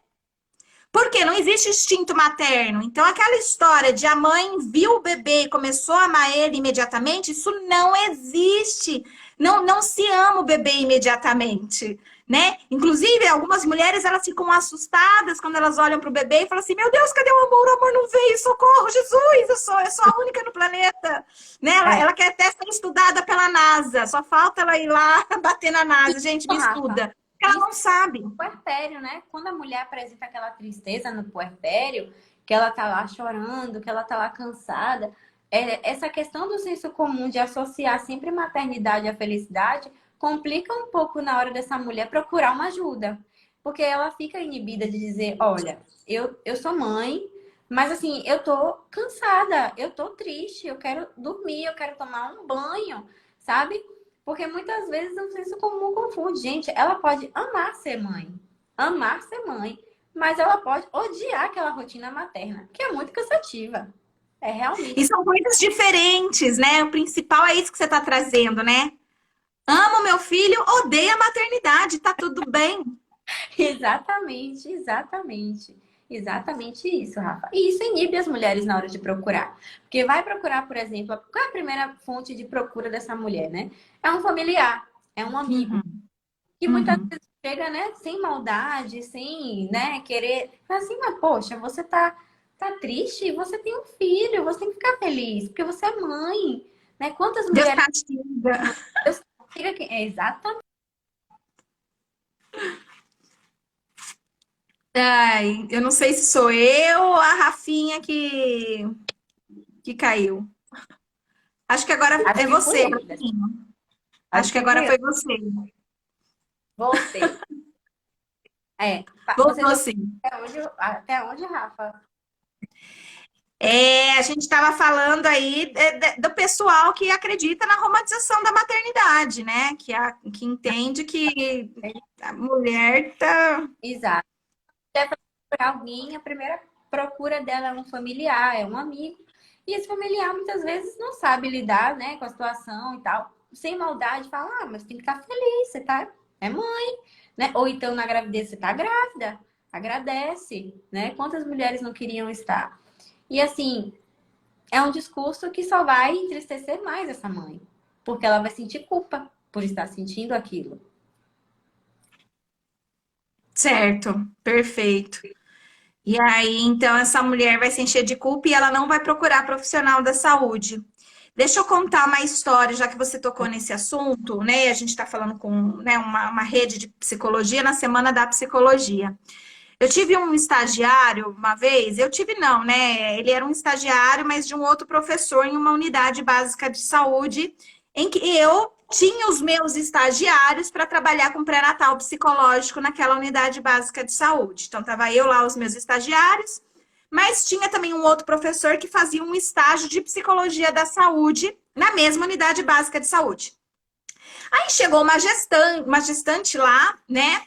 Speaker 1: Porque não existe instinto materno. Então, aquela história de a mãe viu o bebê e começou a amar ele imediatamente, isso não existe. Não, não se ama o bebê imediatamente, né? Inclusive, algumas mulheres, elas ficam assustadas quando elas olham para o bebê e falam assim, meu Deus, cadê o amor? O amor não veio, socorro, Jesus, eu sou a única no planeta. Né?
Speaker 2: É,
Speaker 1: Ela quer até ser estudada pela NASA, só falta ela ir lá bater na NASA. Gente, me
Speaker 2: Rafa,
Speaker 1: estuda. Ela
Speaker 2: isso
Speaker 1: não sabe.
Speaker 2: no puerpério, né? Quando a mulher apresenta aquela tristeza no puerpério, que ela tá lá chorando, que ela tá lá cansada, essa questão do senso comum de associar sempre maternidade à felicidade complica um pouco na hora dessa mulher procurar uma ajuda. Porque ela fica inibida de dizer, olha, eu sou mãe, mas assim, eu tô cansada, eu tô triste, eu quero dormir, eu quero tomar um banho, sabe? Porque muitas vezes o senso comum confunde. Gente, ela pode amar ser mãe, mas ela pode odiar aquela rotina materna, que é muito cansativa. É
Speaker 1: E
Speaker 2: realmente.
Speaker 1: são coisas diferentes, né? O principal é isso que você está trazendo, né? Amo meu filho, odeio a maternidade, tá tudo bem.
Speaker 2: Exatamente, exatamente. Exatamente isso, Rafa. E isso inibe as mulheres na hora de procurar. Porque vai procurar, por exemplo, qual é a primeira fonte de procura dessa mulher, né? É um familiar, é um amigo.
Speaker 1: Uhum,
Speaker 2: Que muitas
Speaker 1: uhum.
Speaker 2: vezes chega, né, sem maldade, sem, né, querer. Assim, mas poxa, você tá triste, você tem um filho, você tem que ficar feliz, porque você é mãe, né? Quantas
Speaker 1: Deus
Speaker 2: mulheres
Speaker 1: castiga.
Speaker 2: chega aqui? É exatamente.
Speaker 1: Ai, eu não sei se sou eu ou a Rafinha que caiu. Acho que agora
Speaker 2: Acho
Speaker 1: é
Speaker 2: que fui
Speaker 1: você,
Speaker 2: eu, né?
Speaker 1: Rafinha. Acho
Speaker 2: Acho
Speaker 1: que
Speaker 2: que fui
Speaker 1: agora
Speaker 2: eu.
Speaker 1: foi você.
Speaker 2: Voltei. Vocês
Speaker 1: Voltou
Speaker 2: ouviram
Speaker 1: sim.
Speaker 2: até onde, Rafa?
Speaker 1: A gente estava falando aí do pessoal que acredita na romantização da maternidade, né? Que entende que a mulher tá.
Speaker 2: Exato. Deve procurar alguém, a primeira procura dela é um familiar, é um amigo. E esse familiar muitas vezes não sabe lidar, né, com a situação e tal. Sem maldade, fala, ah, mas tem que estar feliz, você tá, é mãe, né? Ou então na gravidez você tá grávida, agradece, né? Quantas mulheres não queriam estar? E assim, é um discurso que só vai entristecer mais essa mãe, porque ela vai sentir culpa por estar sentindo aquilo.
Speaker 1: Certo, perfeito. E aí, então, essa mulher vai se encher de culpa e ela não vai procurar profissional da saúde. Deixa eu contar uma história, já que você tocou nesse assunto, né? A gente está falando com, né, uma rede de psicologia na Semana da Psicologia. Eu tive um estagiário uma vez, eu tive não, né? Ele era um estagiário, mas de um outro professor em uma unidade básica de saúde, em que eu tinha os meus estagiários para trabalhar com pré-natal psicológico naquela unidade básica de saúde. Então, estava eu lá, os meus estagiários, mas tinha também um outro professor que fazia um estágio de psicologia da saúde na mesma unidade básica de saúde. Aí chegou uma gestante lá, né?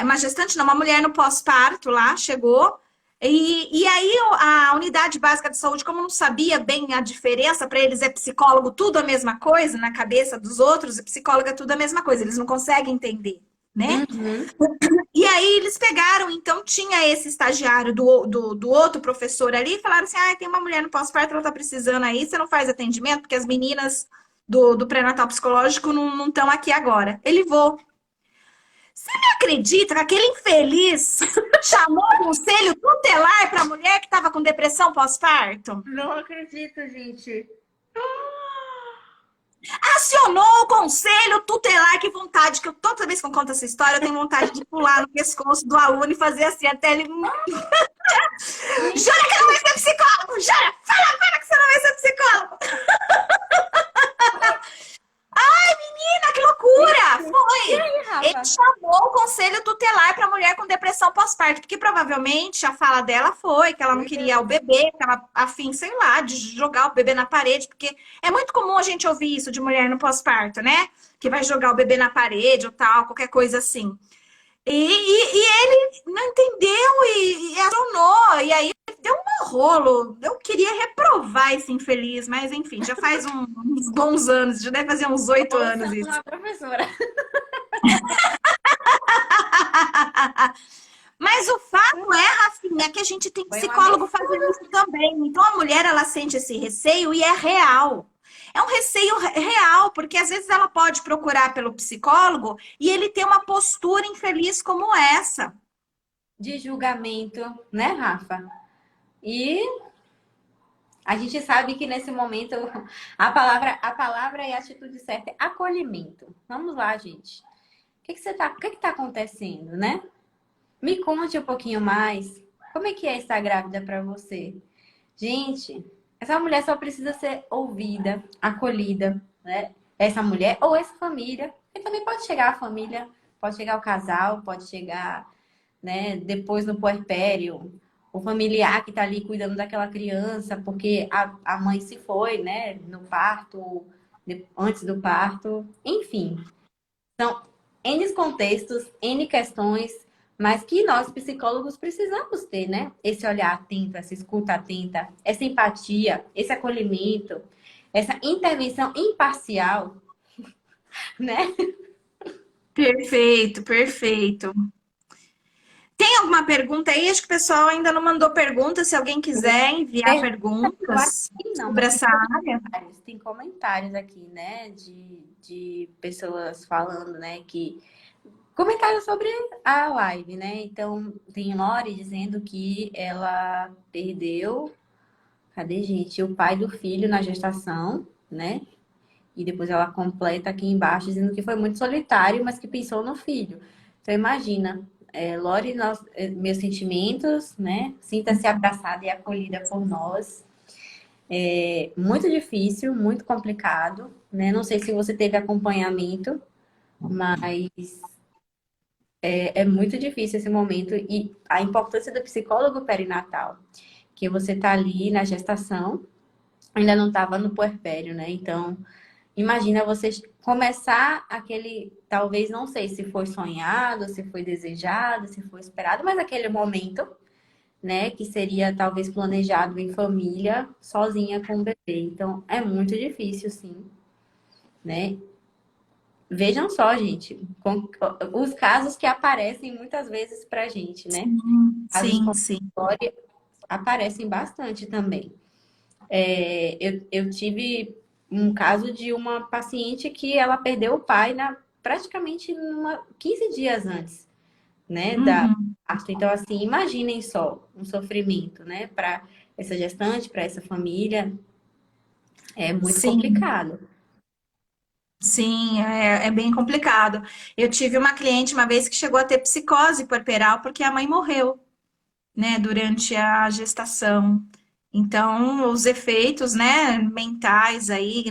Speaker 1: Uma gestante, não, uma mulher no pós-parto lá, chegou. E aí a unidade básica de saúde, como não sabia bem a diferença, para eles é psicólogo tudo a mesma coisa, na cabeça dos outros, e psicóloga tudo a mesma coisa, eles não conseguem entender, né?
Speaker 2: Uhum.
Speaker 1: E aí eles pegaram, então tinha esse estagiário do outro professor ali e falaram assim: ah, tem uma mulher no pós-parto, ela tá precisando aí, você não faz atendimento, porque as meninas do pré-natal psicológico não estão aqui agora. Ele vou. Você me acredita que aquele infeliz chamou o conselho tutelar para a mulher que estava com depressão pós-parto?
Speaker 2: Não acredito, gente.
Speaker 1: Acionou o conselho tutelar, que vontade, que eu toda vez que eu conto essa história, eu tenho vontade de pular no pescoço do aluno e fazer assim até ele. Jura que não vai ser psicólogo! Jura! Fala que você não vai ser psicólogo! Menina, que loucura!
Speaker 2: E
Speaker 1: Foi!
Speaker 2: aí,
Speaker 1: Ele
Speaker 2: Rafa?
Speaker 1: chamou o conselho tutelar para mulher com depressão pós-parto, porque provavelmente a fala dela foi que ela não
Speaker 2: Meu
Speaker 1: queria o
Speaker 2: Deus.
Speaker 1: bebê, que ela afim, sei lá, de jogar o bebê na parede, porque é muito comum a gente ouvir isso de mulher no pós-parto, né? Que vai jogar o bebê na parede ou tal, qualquer coisa assim. E ele não entendeu e acionou, e aí deu um rolo. Eu queria reprovar esse infeliz, mas enfim, já faz uns bons anos, já deve fazer uns 8 anos
Speaker 2: Ouça
Speaker 1: isso.
Speaker 2: uma professora.
Speaker 1: Mas o fato é, Rafinha, que a gente tem
Speaker 2: Foi um
Speaker 1: psicólogo
Speaker 2: absurdo.
Speaker 1: fazendo isso também. Então a mulher, ela sente esse receio e é real. É um receio real, porque às vezes ela pode procurar pelo psicólogo e ele tem uma postura infeliz como essa.
Speaker 2: De julgamento, né, Rafa? E a gente sabe que nesse momento a palavra e a atitude certa é acolhimento. Vamos lá, gente. O que que tá acontecendo, né? Me conte um pouquinho mais. Como é que é estar grávida para você? Gente, essa mulher só precisa ser ouvida, acolhida, né? Essa mulher ou essa família. E também pode chegar a família, pode chegar o casal, pode chegar, né, depois no puerpério, o familiar que está ali cuidando daquela criança, porque a mãe se foi, né, no parto, antes do parto, enfim. São N contextos, N questões, mas que nós psicólogos precisamos ter, né? Esse olhar atento, essa escuta atenta, essa empatia, esse acolhimento, essa intervenção imparcial, né?
Speaker 1: Perfeito, perfeito. Tem alguma pergunta aí? Acho que o pessoal ainda não mandou pergunta. Se alguém quiser enviar
Speaker 2: Pergunta, eu acho
Speaker 1: perguntas
Speaker 2: que não,
Speaker 1: sobre
Speaker 2: mas tem
Speaker 1: essa área.
Speaker 2: comentários. Tem comentários aqui, né? De pessoas falando, né? Que comentários sobre a live, né? Então, tem Lori dizendo que ela perdeu, cadê, gente? O pai do filho na gestação, né? E depois ela completa aqui embaixo dizendo que foi muito solitário, mas que pensou no filho. Então, imagina, Lori, meus sentimentos, né? Sinta-se abraçada e acolhida por nós. É muito difícil, muito complicado, né? Não sei se você teve acompanhamento, mas é muito difícil esse momento. E a importância do psicólogo perinatal, que você tá ali na gestação, ainda não estava no puerpério, né? Então, imagina você começar aquele, talvez não sei se foi sonhado, se foi desejado, se foi esperado, mas aquele momento, né, que seria talvez planejado em família, sozinha com o bebê. Então, é muito difícil, sim, né? Vejam só, gente, os casos que aparecem muitas vezes pra gente, né? Casos
Speaker 1: Sim,
Speaker 2: como
Speaker 1: sim.
Speaker 2: a história aparecem bastante também. Eu tive um caso de uma paciente que ela perdeu o pai praticamente 15 dias antes, né, da
Speaker 1: Uhum.
Speaker 2: parto. Então, assim, imaginem só um sofrimento, né, para essa gestante, para essa família, é muito
Speaker 1: Sim,
Speaker 2: complicado.
Speaker 1: sim, é bem complicado. Eu tive uma cliente uma vez que chegou a ter psicose puerperal porque a mãe morreu, né, durante a gestação. Então, os efeitos, né, mentais aí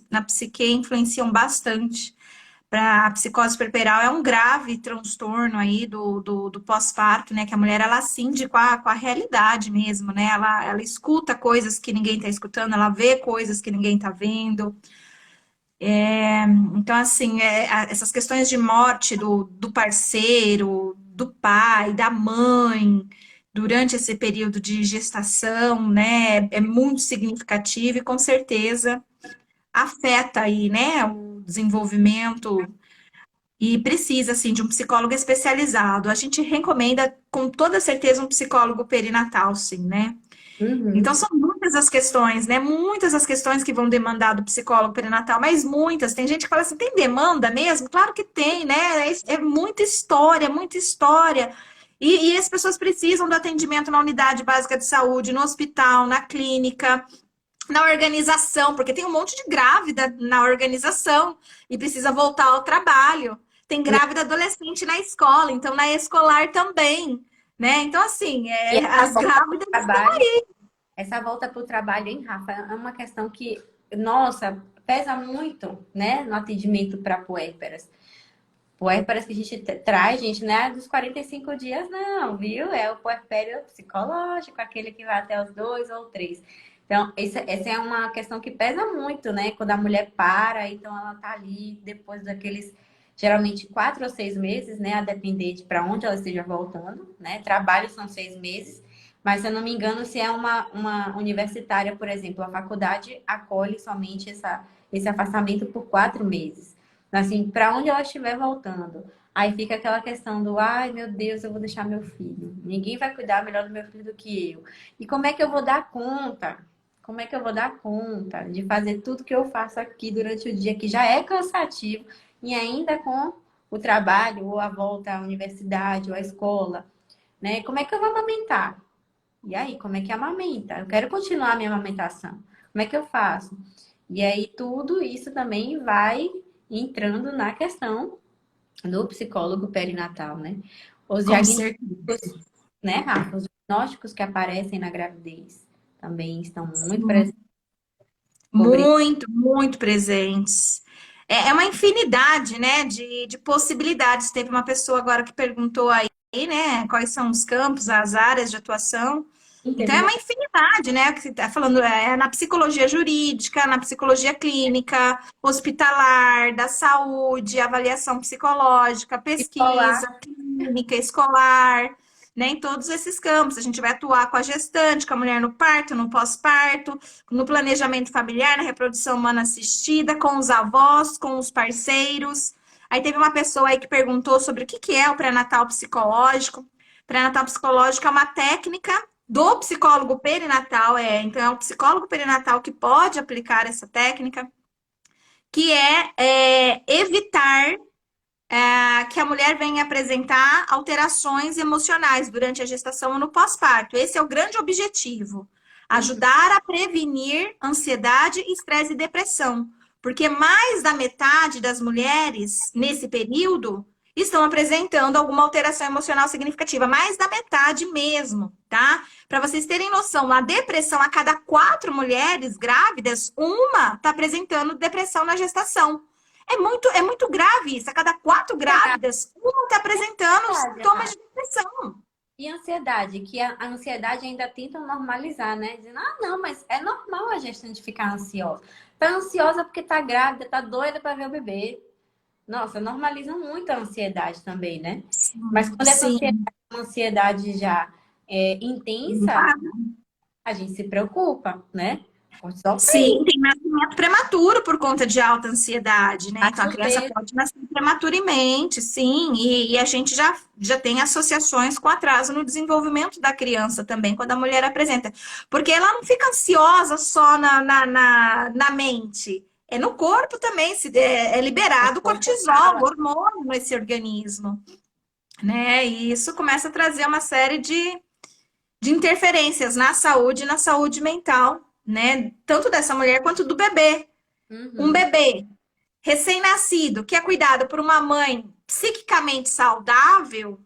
Speaker 1: na psique influenciam bastante. para a psicose puerperal é um grave transtorno aí do pós-parto, né? Que a mulher, ela cinde com a realidade mesmo, né? Ela escuta coisas que ninguém está escutando, ela vê coisas que ninguém está vendo. Então, assim, essas questões de morte do parceiro, do pai, da mãe, durante esse período de gestação, né? É muito significativo e com certeza afeta aí, né? O desenvolvimento e precisa, assim, de um psicólogo especializado. A gente recomenda, com toda certeza, um psicólogo perinatal, sim, né? Então,
Speaker 2: Uhum.
Speaker 1: são muitas as questões, né? Muitas as questões que vão demandar do psicólogo perinatal, mas muitas. Tem gente que fala assim, tem demanda mesmo? Claro que tem, né? É muita história, muita história. E as pessoas precisam do atendimento na unidade básica de saúde, no hospital, na clínica, na organização, porque tem um monte de grávida na organização e precisa voltar ao trabalho. Tem grávida adolescente na escola, então na escolar também, né? Então, assim,
Speaker 2: E essa
Speaker 1: as
Speaker 2: volta para o
Speaker 1: grávidas estão
Speaker 2: trabalho,
Speaker 1: aí.
Speaker 2: essa volta para o trabalho, hein, Rafa, é uma questão que, nossa, pesa muito, né, no atendimento para puérperas. Puérperas que a gente traz, gente, não é dos 45 dias, não, viu? É o puerpério psicológico, aquele que vai até os 2 ou 3. Então, essa é uma questão que pesa muito, né? Quando a mulher para, então ela tá ali depois daqueles, geralmente 4 ou 6 meses, né? A depender de para onde ela esteja voltando, né? Trabalho são 6 meses, mas se eu não me engano, se é uma universitária, por exemplo, a faculdade acolhe somente esse afastamento por 4 meses. Assim, para onde ela estiver voltando. Aí fica aquela questão do, ai meu Deus, eu vou deixar meu filho. Ninguém vai cuidar melhor do meu filho do que eu. E como é que eu vou dar conta? Como é que eu vou dar conta de fazer tudo que eu faço aqui durante o dia, que já é cansativo, e ainda com o trabalho, ou a volta à universidade, ou à escola, né? Como é que eu vou amamentar? E aí, como é que amamenta? Eu quero continuar a minha amamentação. Como é que eu faço? E aí, tudo isso também vai entrando na questão do psicólogo perinatal, né? Os
Speaker 1: Com
Speaker 2: diagnósticos,
Speaker 1: certeza.
Speaker 2: né, Rafa? Os diagnósticos que aparecem na gravidez também estão muito presentes. Cobrir.
Speaker 1: Muito, muito presentes. É uma infinidade, né, de possibilidades. Teve uma pessoa agora que perguntou aí, né, quais são os campos, as áreas de atuação. Então,
Speaker 2: Teve
Speaker 1: é
Speaker 2: uma...
Speaker 1: uma infinidade, né? Que você está falando, na psicologia jurídica, na psicologia clínica, hospitalar, da saúde, avaliação psicológica, pesquisa,
Speaker 2: Escolar.
Speaker 1: clínica, escolar, né? Em todos esses campos. A gente vai atuar com a gestante, com a mulher no parto, no pós-parto, no planejamento familiar, na reprodução humana assistida, com os avós, com os parceiros. Aí teve uma pessoa aí que perguntou sobre o que que é o pré-natal psicológico. Pré-natal psicológico é uma técnica do psicólogo perinatal, então é o psicólogo perinatal que pode aplicar essa técnica, que é evitar que a mulher venha apresentar alterações emocionais durante a gestação ou no pós-parto. Esse é o grande objetivo.
Speaker 2: Uhum.
Speaker 1: Ajudar a prevenir ansiedade, estresse e depressão. Porque mais da metade das mulheres, nesse período, estão apresentando alguma alteração emocional significativa. Mais da metade mesmo, tá? Para vocês terem noção, a depressão, a cada 4 mulheres grávidas, uma está apresentando depressão na gestação. É muito grave isso. A cada 4 grávidas, uma está apresentando
Speaker 2: Ansiedade,
Speaker 1: sintomas
Speaker 2: Rafa.
Speaker 1: de depressão.
Speaker 2: E ansiedade, que a ansiedade ainda tentam normalizar, né? Dizendo, ah, não, mas é normal a gestante ficar ansiosa. Tá ansiosa porque tá grávida, tá doida para ver o bebê. Nossa, normalizam muito a ansiedade também, né? Mas quando essa ansiedade
Speaker 1: Sim.
Speaker 2: é uma ansiedade já intensa, a gente se preocupa, né? Cortisol tá aí.
Speaker 1: Sim, tem nascimento prematuro por conta de alta ansiedade, né? Então a
Speaker 2: Baixo
Speaker 1: criança
Speaker 2: peso.
Speaker 1: pode nascer prematuramente, sim, e a gente já tem associações com atraso no desenvolvimento da criança também, quando a mulher apresenta. Porque ela não fica ansiosa só na mente, é no corpo também, é liberado cortisol, hormônio nesse organismo, né? E isso começa a trazer uma série de interferências na saúde mental, né? Tanto dessa mulher quanto do bebê. Um
Speaker 2: Uhum.
Speaker 1: bebê recém-nascido que é cuidado por uma mãe psiquicamente saudável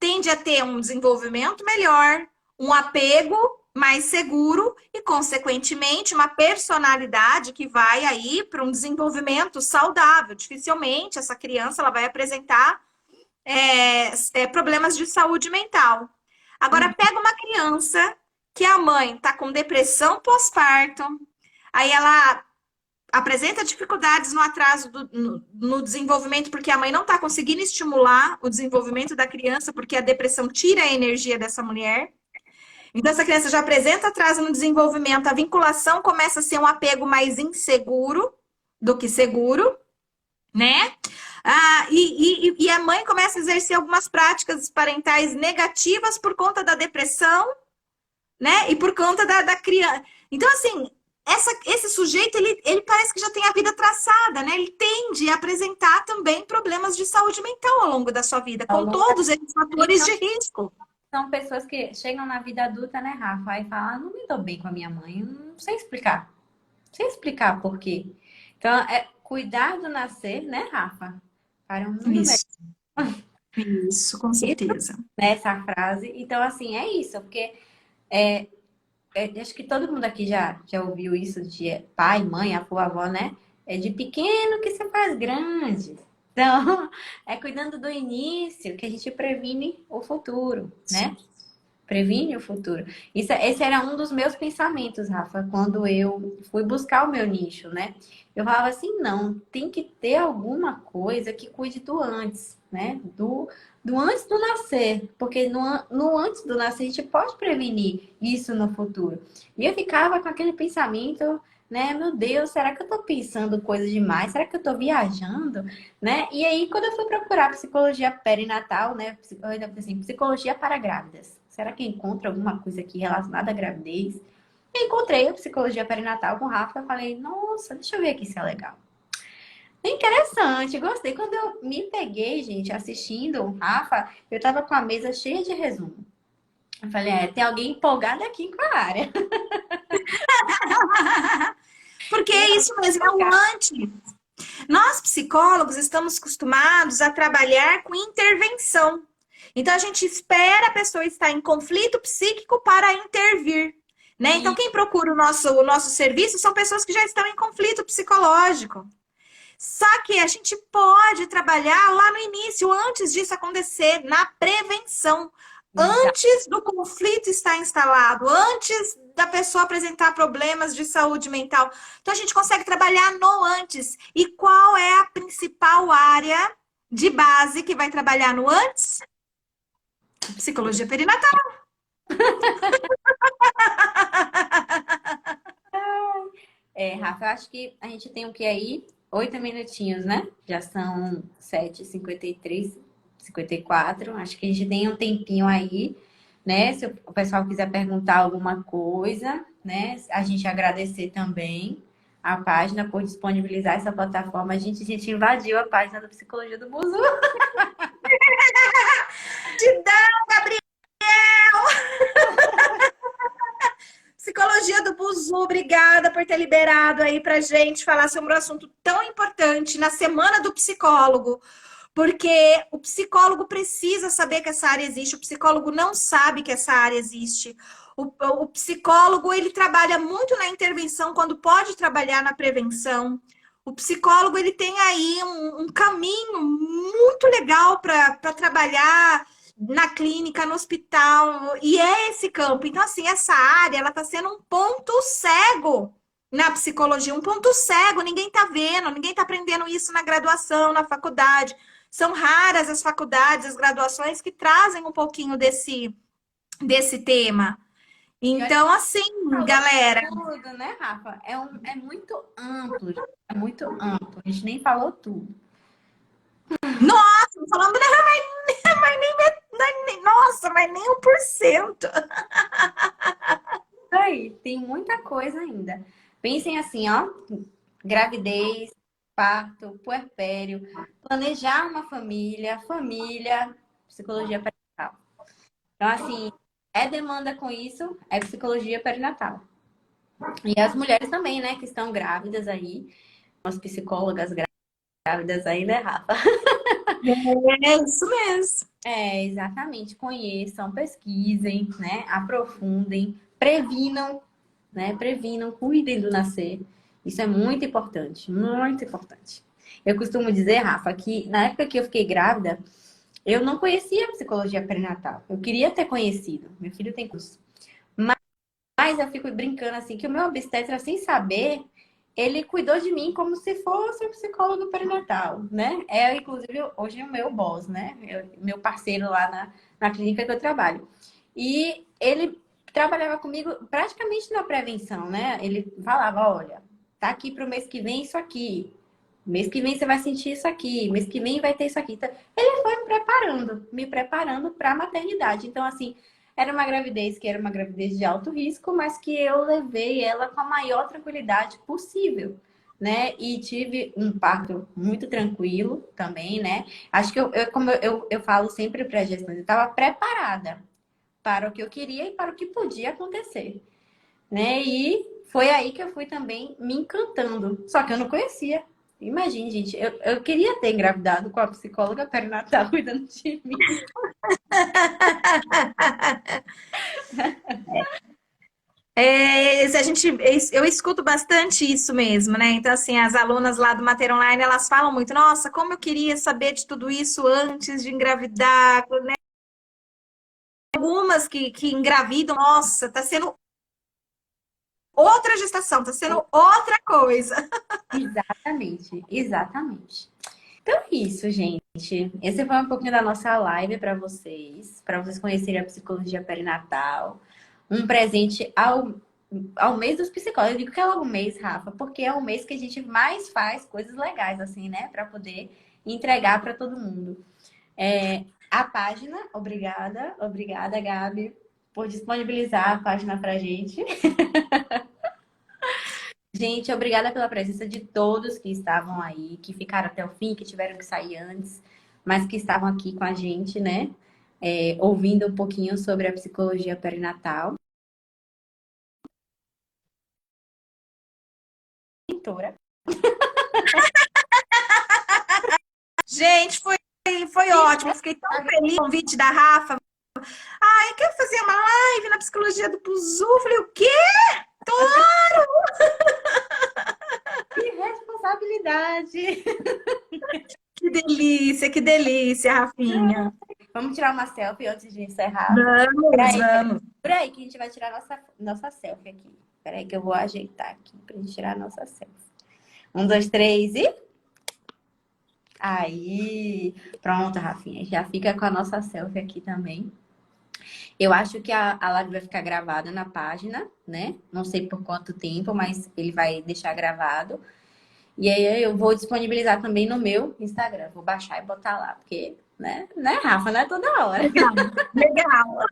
Speaker 1: tende a ter um desenvolvimento melhor, um apego mais seguro e, consequentemente, uma personalidade que vai aí para um desenvolvimento saudável. Dificilmente essa criança ela vai apresentar problemas de saúde mental. Agora,
Speaker 2: Uhum.
Speaker 1: pega uma criança que a mãe está com depressão pós-parto, aí ela apresenta dificuldades no atraso no desenvolvimento, porque a mãe não está conseguindo estimular o desenvolvimento da criança, porque a depressão tira a energia dessa mulher. Então, essa criança já apresenta atraso no desenvolvimento, a vinculação começa a ser um apego mais inseguro do que seguro, né? E a mãe começa a exercer algumas práticas parentais negativas por conta da depressão, né? E por conta da criança. Então, assim, esse sujeito, ele parece que já tem a vida traçada, né? Ele tende a apresentar também problemas de saúde mental ao longo da sua vida,
Speaker 2: Ao
Speaker 1: com
Speaker 2: longo da
Speaker 1: todos esses
Speaker 2: vida,
Speaker 1: fatores de risco.
Speaker 2: são pessoas que chegam na vida adulta, né, Rafa? E falam, ah, não me dou bem com a minha mãe. Eu não sei explicar. Não sei explicar por quê. Então, é cuidar do nascer, né, Rafa? Para um mundo melhor.
Speaker 1: Isso, isso, com
Speaker 2: Isso,
Speaker 1: certeza.
Speaker 2: né, essa frase. Então, assim, é isso. Porque acho que todo mundo aqui já ouviu isso de pai, mãe, avô, avó, né? É de pequeno que se faz grande. Então, é cuidando do início que a gente previne o futuro, né? Previne o futuro. Esse era um dos meus pensamentos, Rafa, quando eu fui buscar o meu nicho, né? Eu falava assim, não, tem que ter alguma coisa que cuide do antes, né? Do antes do nascer, porque no antes do nascer a gente pode prevenir isso no futuro. E eu ficava com aquele pensamento, né? Meu Deus, será que eu tô pensando coisa demais? Será que eu tô viajando, né? E aí, quando eu fui procurar psicologia perinatal, né? Eu ainda falei assim, psicologia para grávidas. Será que encontra alguma coisa aqui relacionada à gravidez? Eu encontrei a psicologia perinatal com o Rafa e falei, nossa, deixa eu ver aqui se é legal. Interessante, gostei. Quando eu me peguei, gente, assistindo o Rafa, eu tava com a mesa cheia de resumo. Eu falei, tem alguém empolgado aqui com a área.
Speaker 1: Porque
Speaker 2: Tem
Speaker 1: é
Speaker 2: alguém
Speaker 1: isso mesmo, é o
Speaker 2: empolgado.
Speaker 1: antes. Nós, psicólogos, estamos acostumados a trabalhar com intervenção. Então, a gente espera a pessoa estar em conflito psíquico para intervir, né? Então,
Speaker 2: E
Speaker 1: quem procura o nosso serviço são pessoas que já estão em conflito psicológico. Só que a gente pode trabalhar lá no início, antes disso acontecer, na prevenção. Antes do conflito estar instalado, antes da pessoa apresentar problemas de saúde mental. Então, a gente consegue trabalhar no antes. E qual é a principal área de base que vai trabalhar no antes? Psicologia perinatal.
Speaker 2: Rafa, eu acho que a gente tem o que aí? 8 minutinhos, né? Já são 7h53, 54. Acho que a gente tem um tempinho aí, né? Se o pessoal quiser perguntar alguma coisa, né? A gente agradecer também a página por disponibilizar essa plataforma. A gente invadiu a página da Psicologia do Buzu.
Speaker 1: Gratidão, Gabriel! Psicologia do Buzu, obrigada por ter liberado aí pra gente falar sobre um assunto tão importante na Semana do Psicólogo. Porque o psicólogo precisa saber que essa área existe, o psicólogo não sabe que essa área existe. O psicólogo, ele trabalha muito na intervenção quando pode trabalhar na prevenção. O psicólogo, ele tem aí um caminho muito legal para trabalhar na clínica, no hospital, e é esse campo. Então, assim, essa área, ela está sendo um ponto cego na psicologia, um ponto cego, ninguém está vendo, ninguém está aprendendo isso na graduação, na faculdade. São raras as faculdades, as graduações que trazem um pouquinho desse tema.
Speaker 2: E olha que
Speaker 1: Então, assim,
Speaker 2: falou
Speaker 1: galera,
Speaker 2: tudo, né, Rafa? É muito amplo, gente. É muito amplo. A gente nem falou tudo.
Speaker 1: nossa, falando, mas nossa, mas nem 1%.
Speaker 2: Aí, tem muita coisa ainda. Pensem assim, ó, gravidez, parto, puerpério, planejar uma família, psicologia perinatal. Então, assim, demanda com isso, é psicologia perinatal. E as mulheres também, né, que estão grávidas aí, as psicólogas grávidas aí, né, Rafa?
Speaker 1: É isso mesmo.
Speaker 2: É, exatamente. Conheçam, pesquisem, né? Aprofundem, previnam, né? Previnam, cuidem do nascer. Isso é muito importante, muito importante. Eu costumo dizer, Rafa, que na época que eu fiquei grávida, eu não conhecia a psicologia perinatal. Eu queria ter conhecido. Meu filho tem curso. Mas eu fico brincando assim, que o meu obstetra, sem saber, ele cuidou de mim como se fosse um psicólogo perinatal, né? É, inclusive, hoje o meu boss, né? Meu parceiro lá na clínica que eu trabalho. E ele trabalhava comigo praticamente na prevenção, né? Ele falava, olha, tá aqui pro mês que vem isso aqui. Mês que vem você vai sentir isso aqui. Mês que vem vai ter isso aqui. Então, ele foi me preparando para a maternidade. Então, assim, era uma gravidez que era uma gravidez de alto risco, mas que eu levei ela com a maior tranquilidade possível, né? E tive um parto muito tranquilo também, né? Acho que como eu falo sempre para a gestante, eu estava preparada para o que eu queria e para o que podia acontecer, né? E foi aí que eu fui também me encantando. Só que eu não conhecia. Imagine, gente, eu queria ter engravidado com a psicóloga perinatal cuidando de mim.
Speaker 1: É, eu escuto bastante isso mesmo, né? Então, assim, as alunas lá do Mater Online, elas falam muito, nossa, como eu queria saber de tudo isso antes de engravidar, né? Algumas que engravidam, nossa, tá sendo outra gestação, tá sendo outra coisa.
Speaker 2: Exatamente, exatamente. Então é isso, gente. Esse foi um pouquinho da nossa live para vocês conhecerem a psicologia perinatal. Um presente ao mês dos psicólogos. Eu digo que é logo um mês, Rafa, porque é o mês que a gente mais faz coisas legais, assim, né? Para poder entregar para todo mundo. A página, obrigada, Gabi, por disponibilizar a página pra gente. Gente, obrigada pela presença de todos que estavam aí, que ficaram até o fim, que tiveram que sair antes, mas que estavam aqui com a gente, né? Ouvindo um pouquinho sobre a psicologia perinatal. Mentora.
Speaker 1: Gente, foi ótimo. Eu fiquei tão feliz com o convite da Rafa. Ai, quer fazer uma live na psicologia do Puzu? Eu falei, o quê?
Speaker 2: Que responsabilidade!
Speaker 1: Que delícia, Rafinha.
Speaker 2: Vamos tirar uma selfie antes de encerrar.
Speaker 1: Vamos,
Speaker 2: Peraí,
Speaker 1: vamos.
Speaker 2: por aí que a gente vai tirar nossa selfie aqui. Peraí que eu vou ajeitar aqui pra gente tirar a nossa selfie. 1, 2, 3 e... Aí, pronto, Rafinha. Já fica com a nossa selfie aqui também. Eu acho que a live vai ficar gravada na página, né? Não sei por quanto tempo, mas ele vai deixar gravado. E aí eu vou disponibilizar também no meu Instagram. Vou baixar e botar lá, porque, né, Rafa? Não é toda hora.
Speaker 1: Legal, legal.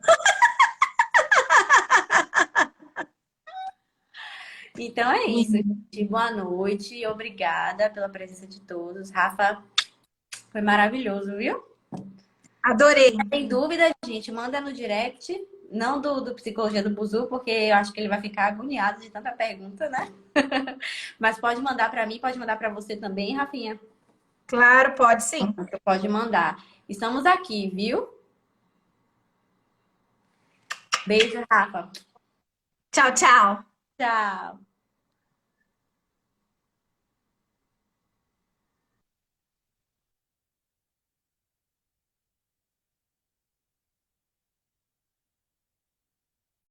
Speaker 2: Então é isso, gente. Boa noite. Obrigada pela presença de todos. Rafa, foi maravilhoso, viu?
Speaker 1: Adorei.
Speaker 2: Tem dúvida, gente, manda no direct. Não do Psicologia do Buzu, porque eu acho que ele vai ficar agoniado de tanta pergunta, né? Mas pode mandar para mim, pode mandar para você também, Rafinha.
Speaker 1: Claro, pode sim.
Speaker 2: Pode mandar. Estamos aqui, viu? Beijo, Rafa.
Speaker 1: Tchau, tchau.
Speaker 2: Tchau.